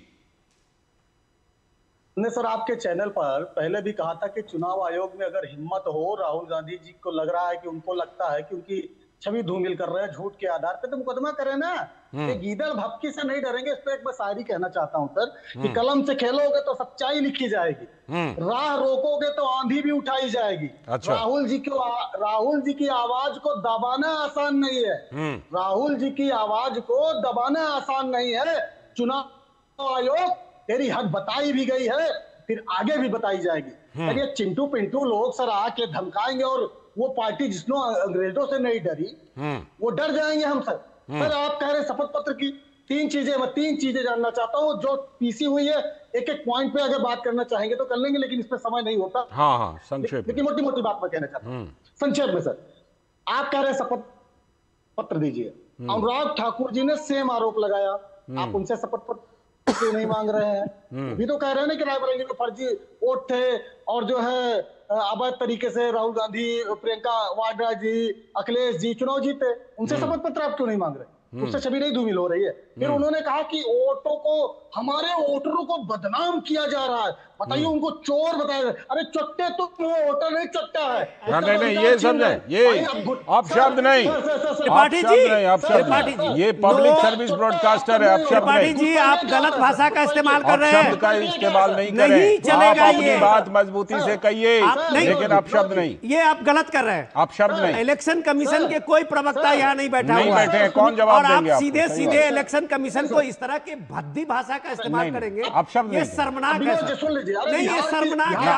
ने सर आपके चैनल पर पहले भी कहा था कि चुनाव आयोग में अगर हिम्मत हो, राहुल गांधी जी को लग रहा है कि उनको लगता है कि उनकी छवि धूमिल कर रहे हैं झूठ के आधार पे, तो मुकदमा करें ना। ये गीदड़ भपकी से नहीं डरेंगे। इस पे एक बार शायरी कहना चाहता हूँ सर कि कलम से खेलोगे तो सच्चाई लिखी जाएगी, राह रोकोगे तो आंधी भी उठाई जाएगी। अच्छा। राहुल जी की आवाज को दबाना आसान नहीं है। राहुल जी की आवाज को दबाना आसान नहीं है। चुनाव आयोग तेरी हद बताई भी गई है, फिर आगे भी बताई जाएगी। ये चिंटू पिंटू लोग सर आके धमकाएंगे और वो पार्टी जिसने अंग्रेजों से नहीं डरी वो डर जाएंगे हम सर। सर आप कह रहे शपथ पत्र की, तीन चीजें जानना चाहता हूँ जो पीसी हुई है। एक एक पॉइंट पे अगर बात करना चाहेंगे तो कर लेंगे, लेकिन इस पे समय नहीं होता। हाँ, संक्षेप। लेकिन मोटी मोटी बात मैं कहना चाहता हूँ संक्षेप में। सर, आप कह रहे हैं शपथ पत्र दीजिए, अनुराग ठाकुर जी ने सेम आरोप लगाया, आप उनसे शपथ पत्र क्यों नहीं मांग रहे हैं? अभी तो कह रहे हैं ना कि रायबरेली में फर्जी वोट थे और जो है अवैध तरीके से राहुल गांधी, प्रियंका वाड्रा जी, अखिलेश जी चुनाव जीते, उनसे शपथ पत्र आप क्यों नहीं मांग रहे? उससे छवि नहीं धूमिल हो रही है। फिर उन्होंने कहा कि हमारे वोटरों को बदनाम किया जा रहा है, बताइए उनको चोर बताया। अरे चट्टे तो वोटर नहीं, चट्टा है। नहीं, ये समझे, ये अपशब्द नहीं, त्रिपाठी जी, ये पब्लिक सर्विस ब्रॉडकास्टर है, अपशब्द नहीं। जी, आप गलत भाषा का इस्तेमाल कर रहे हैं। अपशब्द का इस्तेमाल नहीं करें, आप अपनी बात मजबूती से कहिए, लेकिन अपशब्द नहीं। ये आप गलत कर रहे हैं, अपशब्द नहीं। इलेक्शन कमीशन के कोई प्रवक्ता यहाँ नहीं बैठा हुआ है, नहीं बैठे हैं, कौन जवाब देंगे? आप सीधे सीधे इलेक्शन कमीशन को इस तरह की भद्दी भाषा का इस्तेमाल करेंगे, ये शर्मनाक है। नहीं, ये शर्मनाक है।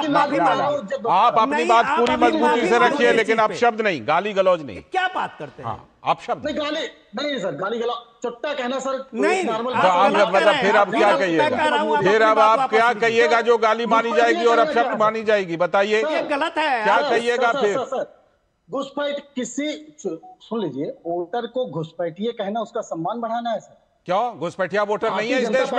आप अपनी बात पूरी मजबूती से रखिए, लेकिन अपशब्द नहीं, गाली गलौज नहीं। क्या बात करते हैं? अपशब्द नहीं, गाली नहीं सर, गाली गलौज चट्टा कहना सर नहीं। फिर आप क्या कहिएगा? फिर अब आप क्या कहिएगा जो गाली मानी जाएगी और अपशब्द मानी जाएगी? बताइए, ये गलत है। क्या कहिएगा फिर? घुसपैठ किसी, सुन लीजिए, वोटर को घुसपैठिए कहना उसका सम्मान बढ़ाना है सर। क्यों? घुसपैठिया वोटर नहीं है इस देश में?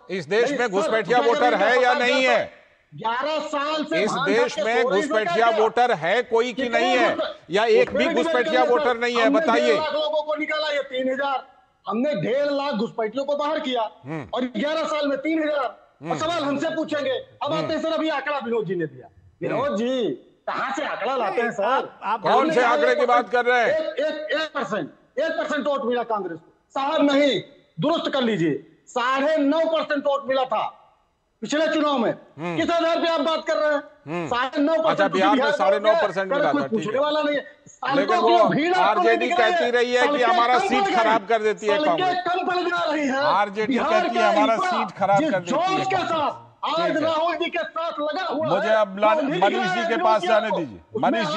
इस देश में घुसपैठिया वोटर है या नहीं है? 11 साल से इस देश में घुसपैठिया वोटर है कोई की नहीं है, या एक भी घुसपैठिया वोटर नहीं है? बताइए। 1.5 लाख लोगों को निकाला, ये 3000, हमने 1.5 लाख घुसपैठियों को बाहर किया और 11 साल में 3000। और सवाल हमसे पूछेंगे, अब आते हैं सर, अभी आंकड़ा विनोद जी ने दिया। विनोद जी कहां से आंकड़ा लाते हैं सर? कौन से आंकड़े की बात कर रहे हैं? 1% वोट मिला कांग्रेस को। साहब नहीं, दुरुस्त कर लीजिए, 9.5% वोट मिला था पिछले चुनाव में। किस आधार पे आप बात कर रहे हैं? 9.5%। अच्छा, बिहार में 9.5% मिला था, पूछने वाला नहीं है। लेकिन वो आरजेडी कहती रही है कि हमारा सीट खराब कर देती है कांग्रेस। कम पड़ जा रही है आरजेडी कहती है हमारा सीट खराब कर देती है। आज राहुल जी के साथ लगा हुआ। मुझे अब मनीष जी के पास जाने दीजिए, मनीष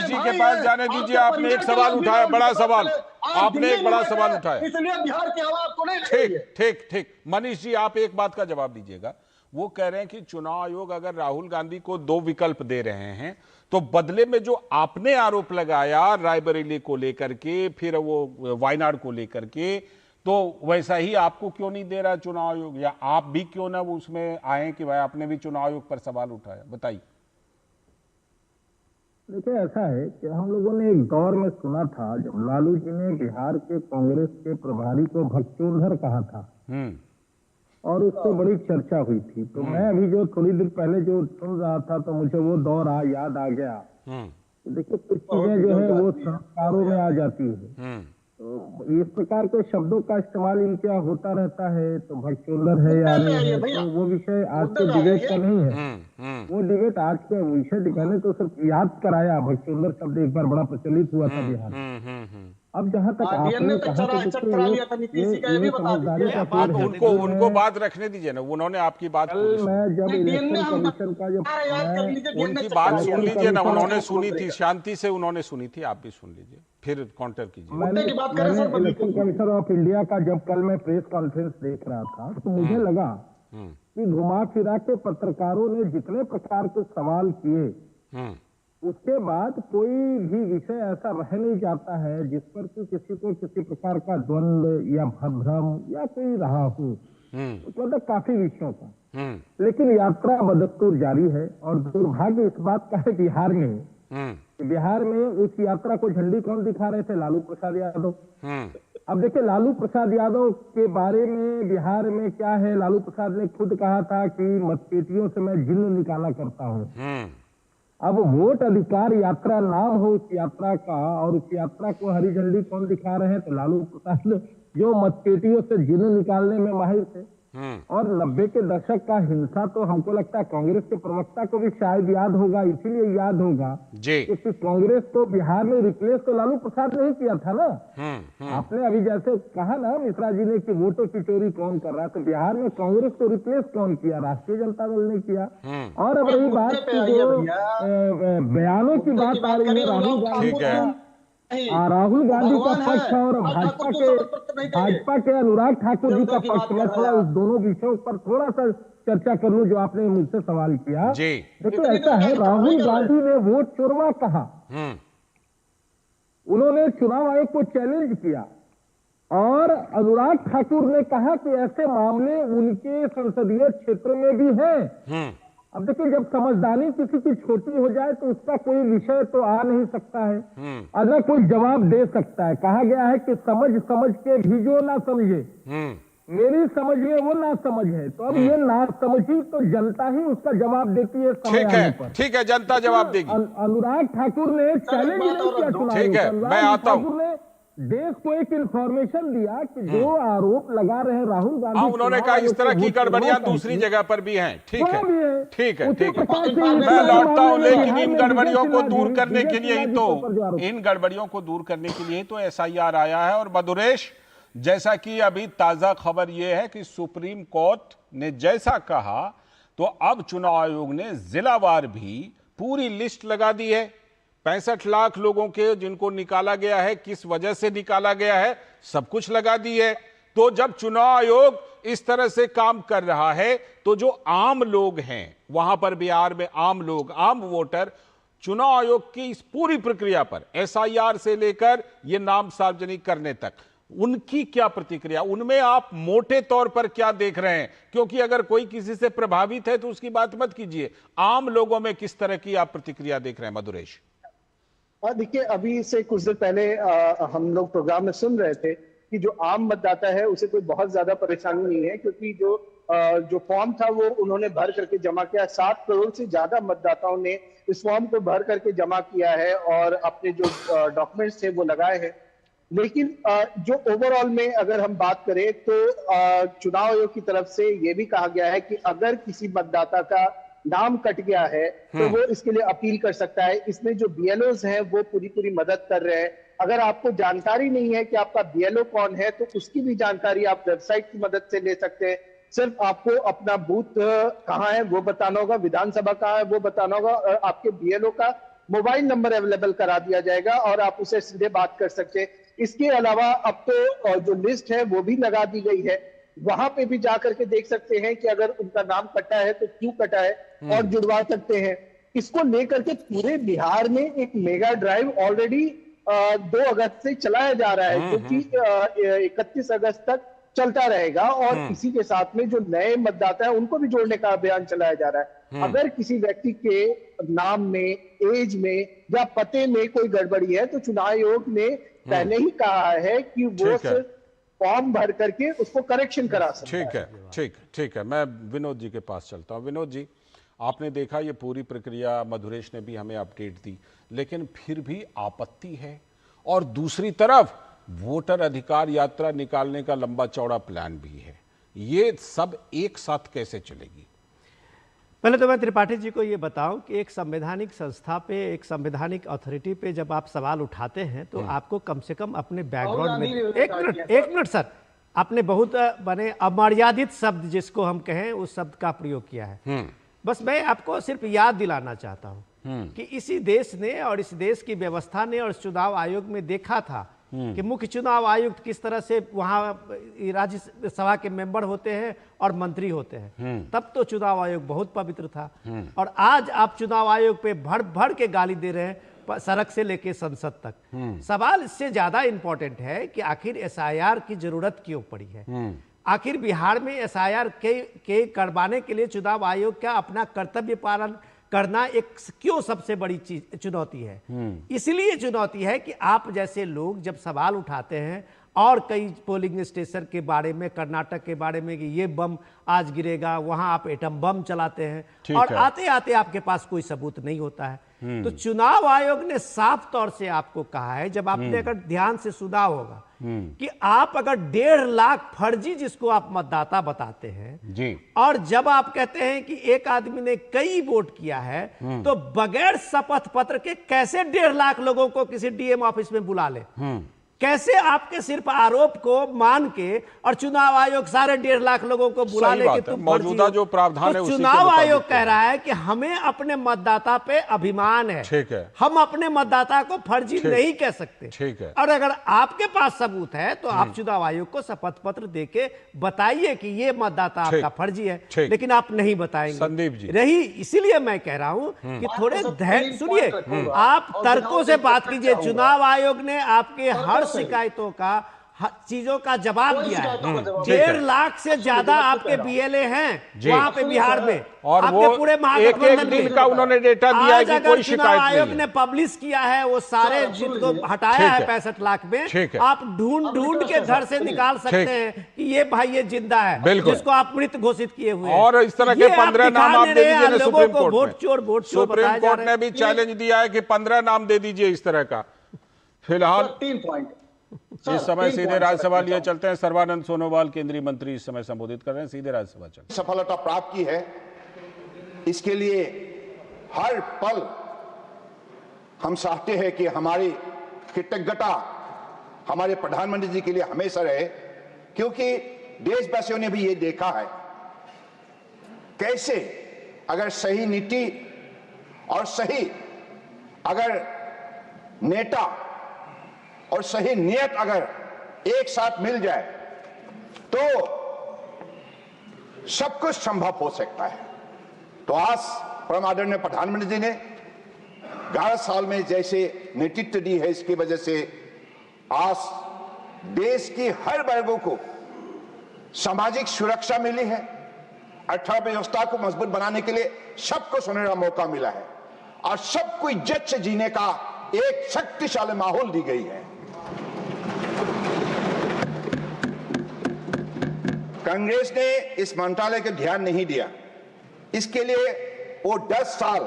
जी के पास जाने दीजिए। आपने एक सवाल उठाया, बड़ा सवाल, आपने एक बड़ा सवाल उठाया, इसलिए बिहार की आवाज को नहीं। ठीक। मनीष जी, आप एक बात का जवाब दीजिएगा। वो कह रहे हैं कि चुनाव आयोग अगर राहुल गांधी को 2 विकल्प दे रहे हैं, तो बदले में जो आपने आरोप लगाया रायबरेली को लेकर के, फिर वो वायनाड को लेकर के, तो वैसा ही आपको क्यों नहीं दे रहा चुनाव आयोग? या आप भी क्यों ना वो उसमें आए कि भाई आपने भी चुनाव आयोग पर सवाल उठाया? बताइए। देखिए, ऐसा है कि हम लोगों ने एक दौर में सुना था जब लालू जी ने बिहार के कांग्रेस के प्रभारी को भगचोंधर कहा था और उससे बड़ी चर्चा हुई थी। तो मैं अभी जो थोड़ी देर पहले जो सुन रहा था तो मुझे वो दौर याद आ गया। देखिए, कुछ चीजें जो है वो संस्कारों में आ जाती है। तो इस प्रकार के शब्दों का इस्तेमाल इनके यहाँ होता रहता है। तो भगचोंधर है या नहीं है, तो वो विषय आज के डिबेट का नहीं है। वो डिबेट आज के विषय मैंने तो सिर्फ याद कराया। भगचोंधर शब्द एक बार बड़ा प्रचलित हुआ था बिहार में। अब जहाँ तक आपने कहा, उनको बात रखने दीजिए ना, उन्होंने आपकी बात, मैं जब इलेक्शन कमीशन का उनकी बात सुन लीजिए ना, उन्होंने सुनी थी, शांति से उन्होंने सुनी थी, आप भी सुन लीजिए, फिर काउंटर कीजिए। मैंने इलेक्शन कमीशन ऑफ इंडिया का जब कल मैं प्रेस कॉन्फ्रेंस देख रहा था तो मुझे लगा कि घुमा फिरा के पत्रकारों ने जितने प्रकार के सवाल किए, उसके बाद कोई भी विषय ऐसा रह नहीं जाता है जिस पर कि किसी को किसी प्रकार का द्वंद्व या भ्रम या कोई रहा हो। मतलब काफी विषयों का, लेकिन यात्रा बदस्तूर जारी है। और दुर्भाग्य इस बात का है बिहार में उस यात्रा को झंडी कौन दिखा रहे थे? लालू प्रसाद यादव। अब देखिए, लालू प्रसाद यादव के बारे में बिहार में क्या है, लालू प्रसाद ने खुद कहा था कि मतपेटियों से मैं जिन्न निकाला करता हूँ। अब वोट अधिकार यात्रा नाम हो उस यात्रा का, और उस यात्रा को हरी झंडी कौन दिखा रहे हैं? तो लालू प्रसाद, जो मतपेटियों से जिन्न निकालने में माहिर थे। और 90 के दशक का हिंसा तो हमको लगता है कांग्रेस के प्रवक्ता को भी शायद याद होगा, इसीलिए याद होगा क्योंकि कांग्रेस तो बिहार में रिप्लेस तो लालू प्रसाद ने ही किया था ना। आपने अभी जैसे कहा ना मिश्रा जी ने कि वोटों की चोरी कौन कर रहा है, तो बिहार में कांग्रेस को रिप्लेस कौन किया? राष्ट्रीय जनता दल ने किया। और अब रही बात की जो बयानों की बात आ रही है राहुल गांधी, राहुल गांधी का पक्ष और भाजपा के अनुराग ठाकुर जी का पक्ष, मैं थोड़ा उस दोनों विषयों पर थोड़ा सा चर्चा कर लूं जो आपने मुझसे सवाल किया। देखो ऐसा है, राहुल गांधी ने वोट चोरवा कहा, उन्होंने चुनाव आयोग को चैलेंज किया और अनुराग ठाकुर ने कहा कि ऐसे मामले उनके संसदीय क्षेत्र में भी हैं। अब देखिए, जब समझदारी किसी की छोटी हो जाए तो उसका कोई विषय तो आ नहीं सकता है और न कोई जवाब दे सकता है। कहा गया है कि समझ समझ के भी जो ना समझे, मेरी समझ में वो ना समझ है। तो अब ये ना समझी तो जनता ही उसका जवाब देती है समय आने पर। ठीक है, जनता जवाब देगी। अनुराग ठाकुर ने चैलेंज नहीं किया चुनाव। ठीक है, मैं आता हूँ। देश को एक इंफॉर्मेशन दिया कि जो आरोप लगा रहे राहुल गांधी, उन्होंने कहा इस तरह की गड़बड़ियां दूसरी जगह पर भी हैं। ठीक है, ठीक है, ठीक है, मैं लौटता हूं। लेकिन इन गड़बड़ियों को दूर करने के लिए ही तो SIR आया है। और मधुरेश, जैसा कि अभी ताजा खबर यह है कि सुप्रीम कोर्ट ने जैसा कहा, तो अब चुनाव आयोग ने जिलावार भी पूरी लिस्ट लगा दी है। 65 लाख लोगों के जिनको निकाला गया है, किस वजह से निकाला गया है, सब कुछ लगा दी है। तो जब चुनाव आयोग इस तरह से काम कर रहा है, तो जो आम लोग हैं वहां पर बिहार में, आम लोग, आम वोटर, चुनाव आयोग की इस पूरी प्रक्रिया पर, SIR से लेकर ये नाम सार्वजनिक करने तक, उनकी क्या प्रतिक्रिया, उनमें आप मोटे तौर पर क्या देख रहे हैं? क्योंकि अगर कोई किसी से प्रभावित है तो उसकी बात मत कीजिए, आम लोगों में किस तरह की आप प्रतिक्रिया देख रहे हैं मधुरेश? देखिए, अभी से कुछ देर पहले हम लोग प्रोग्राम में सुन रहे थे कि जो आम मतदाता है उसे कोई बहुत ज्यादा परेशानी नहीं है, क्योंकि जो फॉर्म था वो उन्होंने भर करके जमा किया। 7 करोड़ से ज्यादा मतदाताओं ने इस फॉर्म को भर करके जमा किया है और अपने जो डॉक्यूमेंट्स थे वो लगाए हैं। लेकिन जो ओवरऑल में अगर हम बात करें तो चुनाव आयोग की तरफ से ये भी कहा गया है कि अगर किसी मतदाता का नाम कट गया है तो वो इसके लिए अपील कर सकता है। इसमें जो BLOs हैं वो पूरी मदद कर रहे हैं। अगर आपको जानकारी नहीं है कि आपका BLO कौन है तो उसकी भी जानकारी आप वेबसाइट की मदद से ले सकते हैं। सिर्फ आपको अपना बूथ कहाँ है वो बताना होगा, विधानसभा कहाँ है वो बताना होगा, और आपके BLO का मोबाइल नंबर अवेलेबल करा दिया जाएगा और आप उसे सीधे बात कर सकते हैं। इसके अलावा अब तो जो लिस्ट है वो भी लगा दी गई है, वहां पे भी जाकर के देख सकते हैं कि अगर उनका नाम कटा है तो क्यों कटा है और जुड़वा सकते हैं। इसको लेकर के पूरे बिहार में एक मेगा ड्राइव ऑलरेडी 2 अगस्त से चलाया जा रहा है, जो कि 31 अगस्त तक चलता रहेगा। और इसी के साथ में जो नए मतदाता है उनको भी जोड़ने का अभियान चलाया जा रहा है। अगर किसी व्यक्ति के नाम में, एज में या पते में कोई गड़बड़ी है तो चुनाव आयोग ने पहले ही कहा है कि वो फॉर्म भर करके उसको करेक्शन करा सकता है। ठीक है, मैं विनोद जी के पास चलता हूं। विनोद जी, आपने देखा ये पूरी प्रक्रिया, मधुरेश ने भी हमें अपडेट दी, लेकिन फिर भी आपत्ति है। और दूसरी तरफ वोटर अधिकार यात्रा निकालने का लंबा चौड़ा प्लान भी है। ये सब एक साथ कैसे चलेगी? पहले तो मैं त्रिपाठी जी को ये बताऊं कि एक संवैधानिक संस्था पे, एक संवैधानिक अथॉरिटी पे जब आप सवाल उठाते हैं तो आपको कम से कम अपने बैकग्राउंड में, एक मिनट सर, आपने बहुत बने अमर्यादित शब्द जिसको हम कहें उस शब्द का प्रयोग किया है। बस मैं आपको सिर्फ याद दिलाना चाहता हूं कि इसी देश ने और इस देश की व्यवस्था ने और चुनाव आयोग में देखा था कि मुख्य चुनाव आयुक्त किस तरह से वहां राज्यसभा के मेंबर होते हैं और मंत्री होते हैं। तब तो चुनाव आयोग बहुत पवित्र था। और आज आप चुनाव आयोग पे भर भर के गाली दे रहे हैं, सड़क से लेके संसद तक। सवाल इससे ज्यादा इंपॉर्टेंट है कि आखिर SIR की जरूरत क्यों पड़ी है। आखिर बिहार में SIR के करवाने के लिए चुनाव आयोग का अपना कर्तव्य पालन करना एक क्यों सबसे बड़ी चीज चुनौती है। इसलिए चुनौती है कि आप जैसे लोग जब सवाल उठाते हैं और कई पोलिंग स्टेशन के बारे में, कर्नाटक के बारे में कि ये बम आज गिरेगा, वहां आप एटम बम चलाते हैं और आते आते आपके पास कोई सबूत नहीं होता है। तो चुनाव आयोग ने साफ तौर से आपको कहा है, जब आपने अगर ध्यान से सुना होगा, कि आप अगर 1.5 लाख फर्जी जिसको आप मतदाता बताते हैं जी, और जब आप कहते हैं कि एक आदमी ने कई वोट किया है, तो बगैर शपथ पत्र के कैसे 1.5 लाख लोगों को किसी DM ऑफिस में बुला ले। कैसे आपके सिर्फ आरोप को मान के और चुनाव आयोग सारे 1.5 लाख लोगों को बुला सही ले कि बात है, तुम मौजूदा फर्जी जो हो। प्रावधान है तो उसी के चुनाव मुताबिक आयोग है। कह रहा है कि हमें अपने मतदाता पे अभिमान है, ठीक है, हम अपने मतदाता को फर्जी ठीक। नहीं कह सकते। ठीक है। और अगर आपके पास सबूत है तो आप चुनाव आयोग को शपथ पत्र देके बताइए कि ये मतदाता ठीक। आपका फर्जी है, ठीक। लेकिन आप नहीं बताएंगे। संदीप जी। रही इसीलिए मैं कह रहा हूं कि थोड़े धैर्य सुनिए, आप तर्कों से बात कीजिए। चुनाव आयोग ने आपके हर शिकायतों का चीजों का जवाब दिया है। 1.5 लाख से ज्यादा आपके बीएलए हैं वहां पे बिहार में, और आपके वो पूरे एक महागठबंधन दिन में। का उन्होंने डेटा दिया है आज कि अगर कोई चुनाव शिकायत आयोग नहीं ने पब्लिश किया है वो सारे जिनको हटाया ठीक है है। 65 लाख में, ठीक है। आप ढूंढ के घर से निकाल सकते ठीक। हैं कि ये भाई ये जिंदा है, बिल्कुल। जिसको आप मृत घोषित किए हुए हैं। और इस तरह के ये आप 15 नाम दिखा आप नहीं दे रहे हैं, दीजिए लोगों सुप्रीम को कोर्ट में। वोट चोर सुप्रीम बताया जा कोर्ट रहा ने है। भी चैलेंज दिया है कि 15 नाम दे दीजिए इस तरह का। फिलहाल 3 पॉइंट इस समय सीधे राज्यसभा लिए चलते हैं। सर्बानंद सोनोवाल केंद्रीय मंत्री इस समय संबोधित कर रहे हैं। सीधे राज्यसभा चलते हैं। सफलता प्राप्त की है, इसके लिए हर पल हम चाहते हैं कि हमारी कृतज्ञता हमारे प्रधानमंत्री जी के लिए हमेशा रहे, क्योंकि देशवासियों ने भी ये देखा है कैसे अगर सही नीति और सही अगर नेता और सही नियत अगर एक साथ मिल जाए तो सब कुछ संभव हो सकता है। तो आज परम आदरणीय प्रधानमंत्री जी ने 11 साल में जैसे नेतृत्व दी है, इसकी वजह से आज देश की हर वर्गों को सामाजिक सुरक्षा मिली है, अर्थव्यवस्था को मजबूत बनाने के लिए सबको सुनहरा मौका मिला है और सबको इज्जत से जीने का एक शक्तिशाली माहौल दी गई है। कांग्रेस ने इस मंत्रालय को ध्यान नहीं दिया, इसके लिए वो 10 साल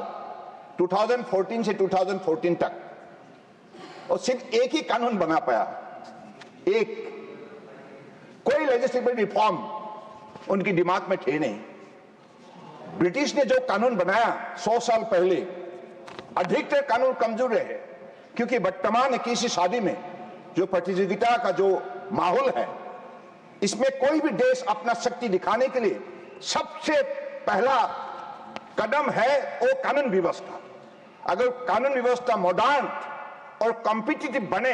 2014 से 2014 तक और सिर्फ एक ही कानून बना पाया, एक कोई लेजिस्लेटिव रिफॉर्म उनकी दिमाग में थे नहीं। ब्रिटिश ने जो कानून बनाया 100 साल पहले, अधिकतर कानून कमजोर रहे, क्योंकि वर्तमान 21वीं सदी में जो प्रतियोगिता का जो माहौल है, इसमें कोई भी देश अपना शक्ति दिखाने के लिए सबसे पहला कदम है वो कानून व्यवस्था। अगर कानून व्यवस्था मॉडर्न और कॉम्पिटिटिव बने,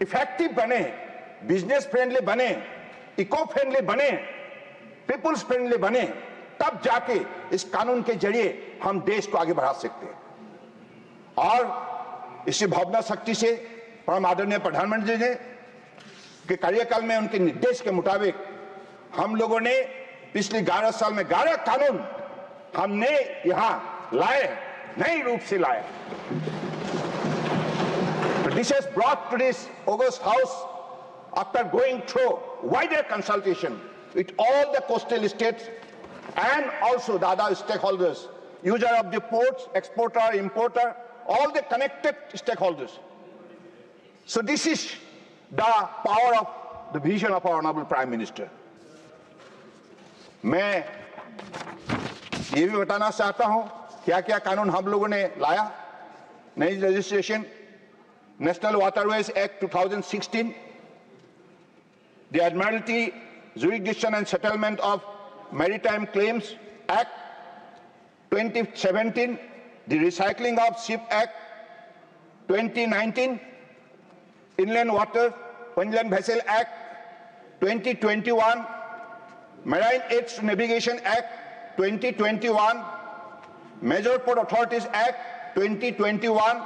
इफेक्टिव बने, बिजनेस फ्रेंडली बने, इको फ्रेंडली बने, पीपुल्स फ्रेंडली बने, तब जाके इस कानून के जरिए हम देश को आगे बढ़ा सकते हैं। और इसी भावना शक्ति से परम आदरणीय प्रधानमंत्री जी ने के कार्यकाल में उनके निर्देश के मुताबिक हम लोगों ने पिछले 11 साल में 11 कानून हमने यहां लाए, नए रूप से लाए। This has brought to this August House after going through wider consultation with all the coastal states and also the other stakeholders, user of the ports, exporter, importer, all the connected stakeholders. So this is the power of the vision of our Honorable Prime Minister. मैं ये भी बताना चाहता हूं क्या क्या कानून हम लोगों ने लाया। नई legislation, national waterways act 2016, the Admiralty Jurisdiction and Settlement of Maritime Claims Act 2017, the Recycling of Ship Act 2019, Inland Vessel Act 2021, Marine Aids Navigation Act 2021, Major Port Authorities Act 2021,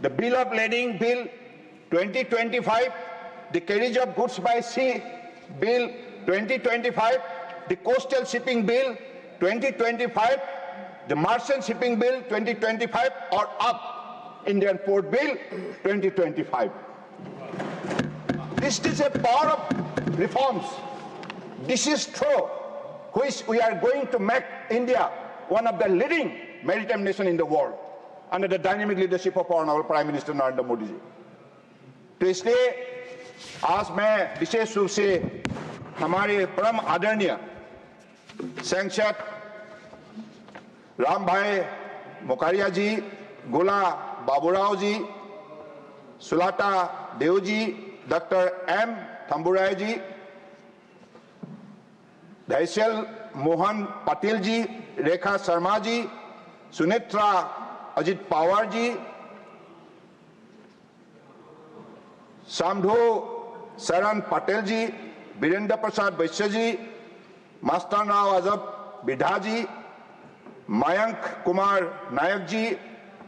the Bill of Lading Bill 2025, the Carriage of Goods by Sea Bill 2025, the Coastal Shipping Bill 2025, the Merchant Shipping Bill 2025, or up Indian Port Bill 2025. This is a power of reforms. This is true, which we are going to make India one of the leading maritime nations in the world under the dynamic leadership of our Honorable Prime Minister Narendra Modi ji. तो इसलिए आज मैं विशेष रूप से हमारे परम आदरणीय सांसद राम भाई मोकारिया जी, गोला बाबूराव जी, सुलाटा देवजी, डॉक्टर एम थम्बुराय जी, धैसल मोहन पाटिल जी, रेखा शर्मा जी, सुनेत्रा अजित पवार जी, शामधो शरण पटेल जी, वीरेंद्र प्रसाद वैश्य जी, मास्टर राव आजब बिढ़ा जी, मयंक कुमार नायक जी,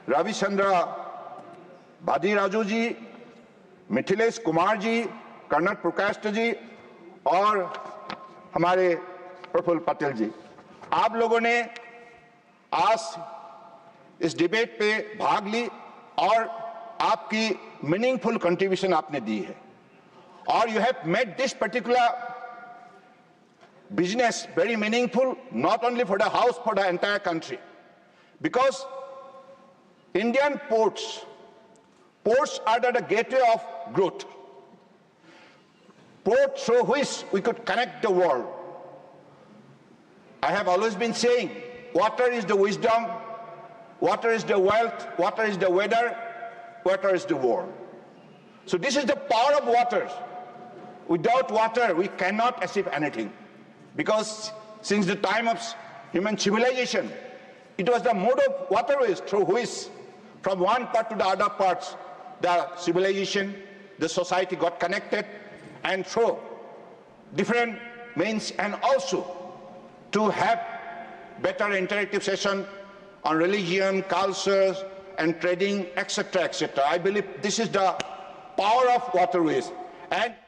रविचंद्र बादीराजू जी, मिथिलेश कुमार जी, कर्नल प्रकाश जी और हमारे प्रफुल्ल पटेल जी। आप लोगों ने आज इस डिबेट पे भाग ली और आपकी मीनिंगफुल कंट्रीब्यूशन आपने दी है और you have made this particular business very meaningful, not only for the house, for the entire country. Because Indian ports are the gateway of growth. Ports through which we could connect the world. I have always been saying, water is the wisdom, water is the wealth, water is the weather, water is the world. So this is the power of water. Without water, we cannot achieve anything. Because since the time of human civilization, it was the mode of waterways through which from one part to the other parts, the civilization, the society got connected, and through different means, and also to have better interactive session on religion, cultures, and trading, etc., etc. I believe this is the power of waterways. And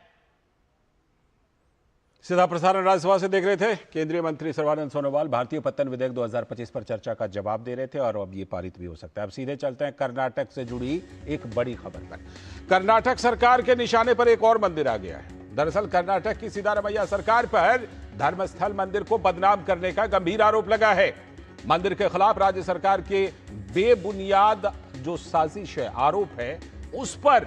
सीधा प्रसारण राज्यसभा से देख रहे थे। केंद्रीय मंत्री सर्बानंद सोनोवाल भारतीय पत्तन विधेयक 2025 पर चर्चा का जवाब दे रहे थे और अब ये पारित भी हो सकता है। अब सीधे चलते हैं कर्नाटक से जुड़ी एक बड़ी खबर पर। कर्नाटक सरकार के निशाने पर एक और मंदिर आ गया है। दरअसल कर्नाटक की सिद्धारमैया सरकार पर धर्मस्थल मंदिर को बदनाम करने का गंभीर आरोप लगा है। मंदिर के खिलाफ राज्य सरकार के बेबुनियाद जो साजिश है, आरोप है, उस पर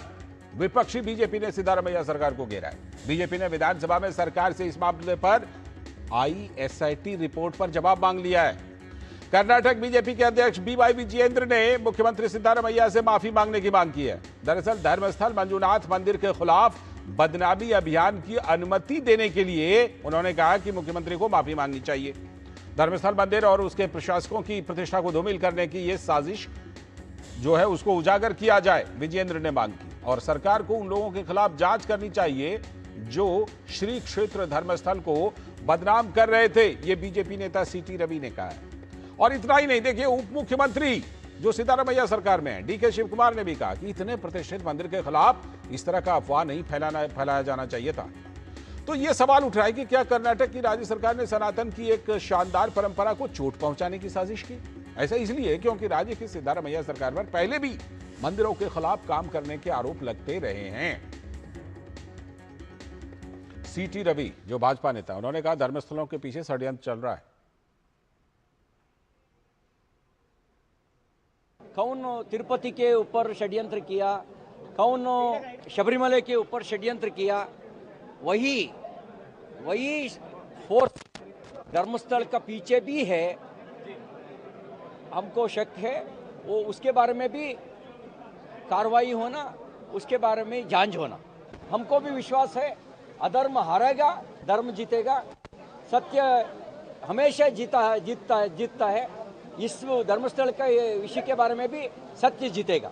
विपक्षी बीजेपी ने सिद्धारमैया सरकार को घेरा है। बीजेपी ने विधानसभा में सरकार से इस मामले पर आई एसआईटी रिपोर्ट पर जवाब मांग लिया है। कर्नाटक बीजेपी के अध्यक्ष बीवाई विजयेंद्र ने मुख्यमंत्री सिद्धारमैया से माफी मांगने की मांग की है। दरअसल धर्मस्थल मंजुनाथ मंदिर के खिलाफ बदनामी अभियान की अनुमति देने के लिए उन्होंने कहा कि मुख्यमंत्री को माफी मांगनी चाहिए। धर्मस्थल मंदिर और उसके प्रशासकों की प्रतिष्ठा को धूमिल करने की यह साजिश जो है उसको उजागर किया जाए, विजयेंद्र ने मांग की। और सरकार को उन लोगों के खिलाफ जांच करनी चाहिए जो श्री क्षेत्र धर्मस्थल को बदनाम कर रहे थे, ये बीजेपी नेता सीटी रवि ने कहा है। और इतना ही नहीं, देखिए उप मुख्यमंत्री जो सिद्धारमैया सरकार में है, डीके शिव कुमार ने भी कहा कि इतने प्रतिष्ठित मंदिर के खिलाफ इस तरह का अफवाह नहीं फैलाया जाना चाहिए था। तो यह सवाल उठ रहा है कि क्या कर्नाटक की राज्य सरकार ने सनातन की एक शानदार परंपरा को चोट पहुंचाने की साजिश की? ऐसा इसलिए क्योंकि राज्य की सिद्धारमैया सरकार पर पहले भी मंदिरों के खिलाफ काम करने के आरोप लगते रहे हैं। सीटी रवि जो भाजपा नेता, उन्होंने कहा धर्मस्थलों के पीछे षड्यंत्र चल रहा है। कौन तिरुपति के ऊपर षड्यंत्र किया, कौन शबरीमला के ऊपर षड्यंत्र किया, वही फोर्स धर्मस्थल का पीछे भी है। हमको शक है वो उसके बारे में भी कार्रवाई होना, उसके बारे में जांच होना। हमको भी विश्वास है अधर्म हारेगा, धर्म जीतेगा, सत्य हमेशा जीतता है। इस धर्मस्थल का विषय के बारे में भी सत्य जीतेगा।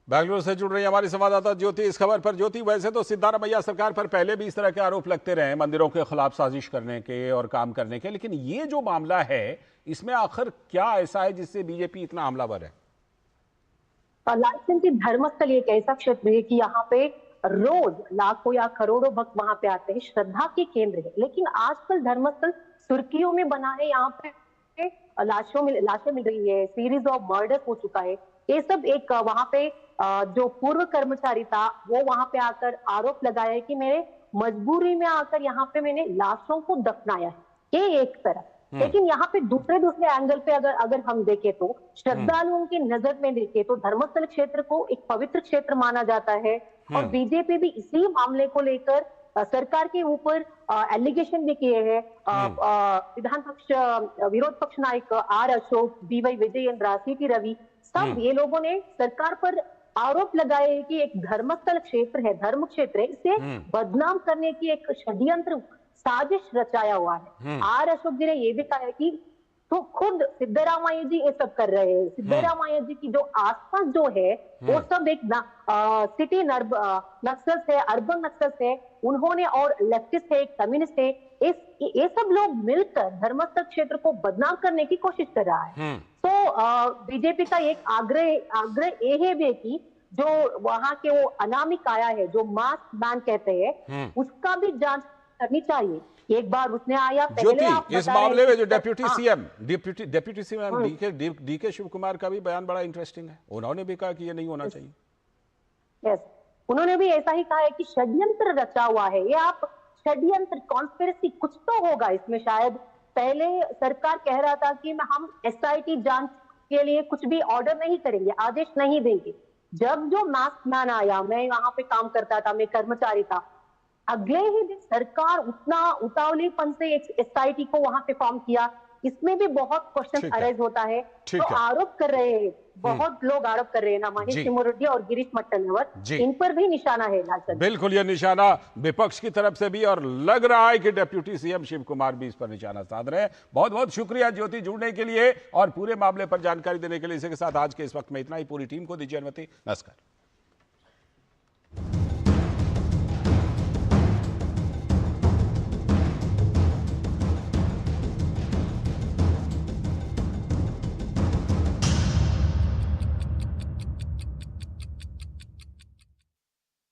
बेंगलुरु से जुड़ रही हमारी संवाददाता ज्योति इस खबर पर। ज्योति, वैसे तो सिद्धारमैया सरकार पर पहले भी इस तरह के आरोप लगते रहे मंदिरों के खिलाफ साजिश करने के और काम करने के, लेकिन ये जो मामला है इसमें आखिर क्या ऐसा है जिससे बीजेपी इतना हमलावर है? लालचंद धर्मस्थल एक ऐसा क्षेत्र है कि यहाँ पे रोज लाखों या करोड़ों भक्त वहां पे आते हैं, श्रद्धा के केंद्र है। लेकिन आजकल धर्मस्थल सुर्खियों में बना है, यहाँ पे लाशें मिल रही है, सीरीज ऑफ मर्डर हो चुका है। ये सब एक वहां पे जो पूर्व कर्मचारी था वो वहां पे आकर आरोप लगाया है कि मेरे मजबूरी में आकर यहाँ पे मैंने लाशों को दफनाया है, ये एक तरफ। लेकिन यहाँ पे दूसरे एंगल पे अगर हम देखें तो श्रद्धालुओं की नजर में देखें तो धर्मस्थल क्षेत्र को एक पवित्र क्षेत्र माना जाता है और बीजेपी भी इसी मामले को लेकर सरकार के ऊपर एलिगेशन भी किए हैं। विधान पक्ष विरोध पक्ष नायक आर अशोक, बीवाई विजयेंद्र, सीटी रवि, सब ये लोगों ने सरकार पर आरोप लगाए कि एक धर्मस्थल क्षेत्र है, धर्म क्षेत्र है, इसे बदनाम करने की एक षड्यंत्र साजिश रचाया हुआ है। आर अशोक जी ने यह भी कहा है कि तो खुद सिद्धरामैया जी ये सब कर रहे हैं। सिद्धरामैया जी की जो आसपास जो है वो सब एक सिटी नक्सल्स है, अर्बन नक्सल्स है, उन्होंने और लेफ्टिस्ट है, कम्युनिस्ट है, ये सब लोग मिलकर धर्मस्थल क्षेत्र को बदनाम करने की कोशिश कर रहा है। तो बीजेपी का एक आग्रह ये है भी कि जो वहां के वो अनामिक आया है, जो मास्क मैन कहते हैं, उसका भी जांच करनी चाहिए। एक बार उसने आया ज्योति, इस मामले में जो deputy CM DK Shivakumar का भी बयान बड़ा इंटरेस्टिंग है। उन्होंने भी कहा कि ये नहीं होना चाहिए। यस, उन्होंने भी ऐसा ही कहा है कि षड्यंत्र रचा हुआ है। ये आप षड्यंत्र, कॉन्स्पिरेसी कुछ तो होगा इसमें। शायद पहले सरकार कह रहा था कि हम एसआईटी जांच के लिए कुछ भी ऑर्डर नहीं करेंगे, आदेश नहीं देंगे। जब जो मास्क मैन आया, मैं वहां पे काम करता था, मैं कर्मचारी था, अगले ही दिन सरकार उतना उतावलेपन से एसआईटी को वहां पे फॉर्म किया। इसमें भी बहुत क्वेश्चन अराइज होता है। तो आरोप कर रहे हैं, बहुत लोग आरोप कर रहे हैं ना, मनीष सिमोरेड्डी और गिरीश मट्टनवर, इन पर भी निशाना है लालचंद। बिल्कुल, ये निशाना विपक्ष की तरफ से भी, और लग रहा है कि डेप्यूटी सीएम शिव कुमार भी इस पर निशाना साध रहे हैं। बहुत बहुत शुक्रिया ज्योति जुड़ने के लिए और पूरे मामले पर जानकारी देने के लिए। इसी के साथ आज के इस वक्त में इतना ही। पूरी टीम को दीजिए अनुमति। नमस्कार।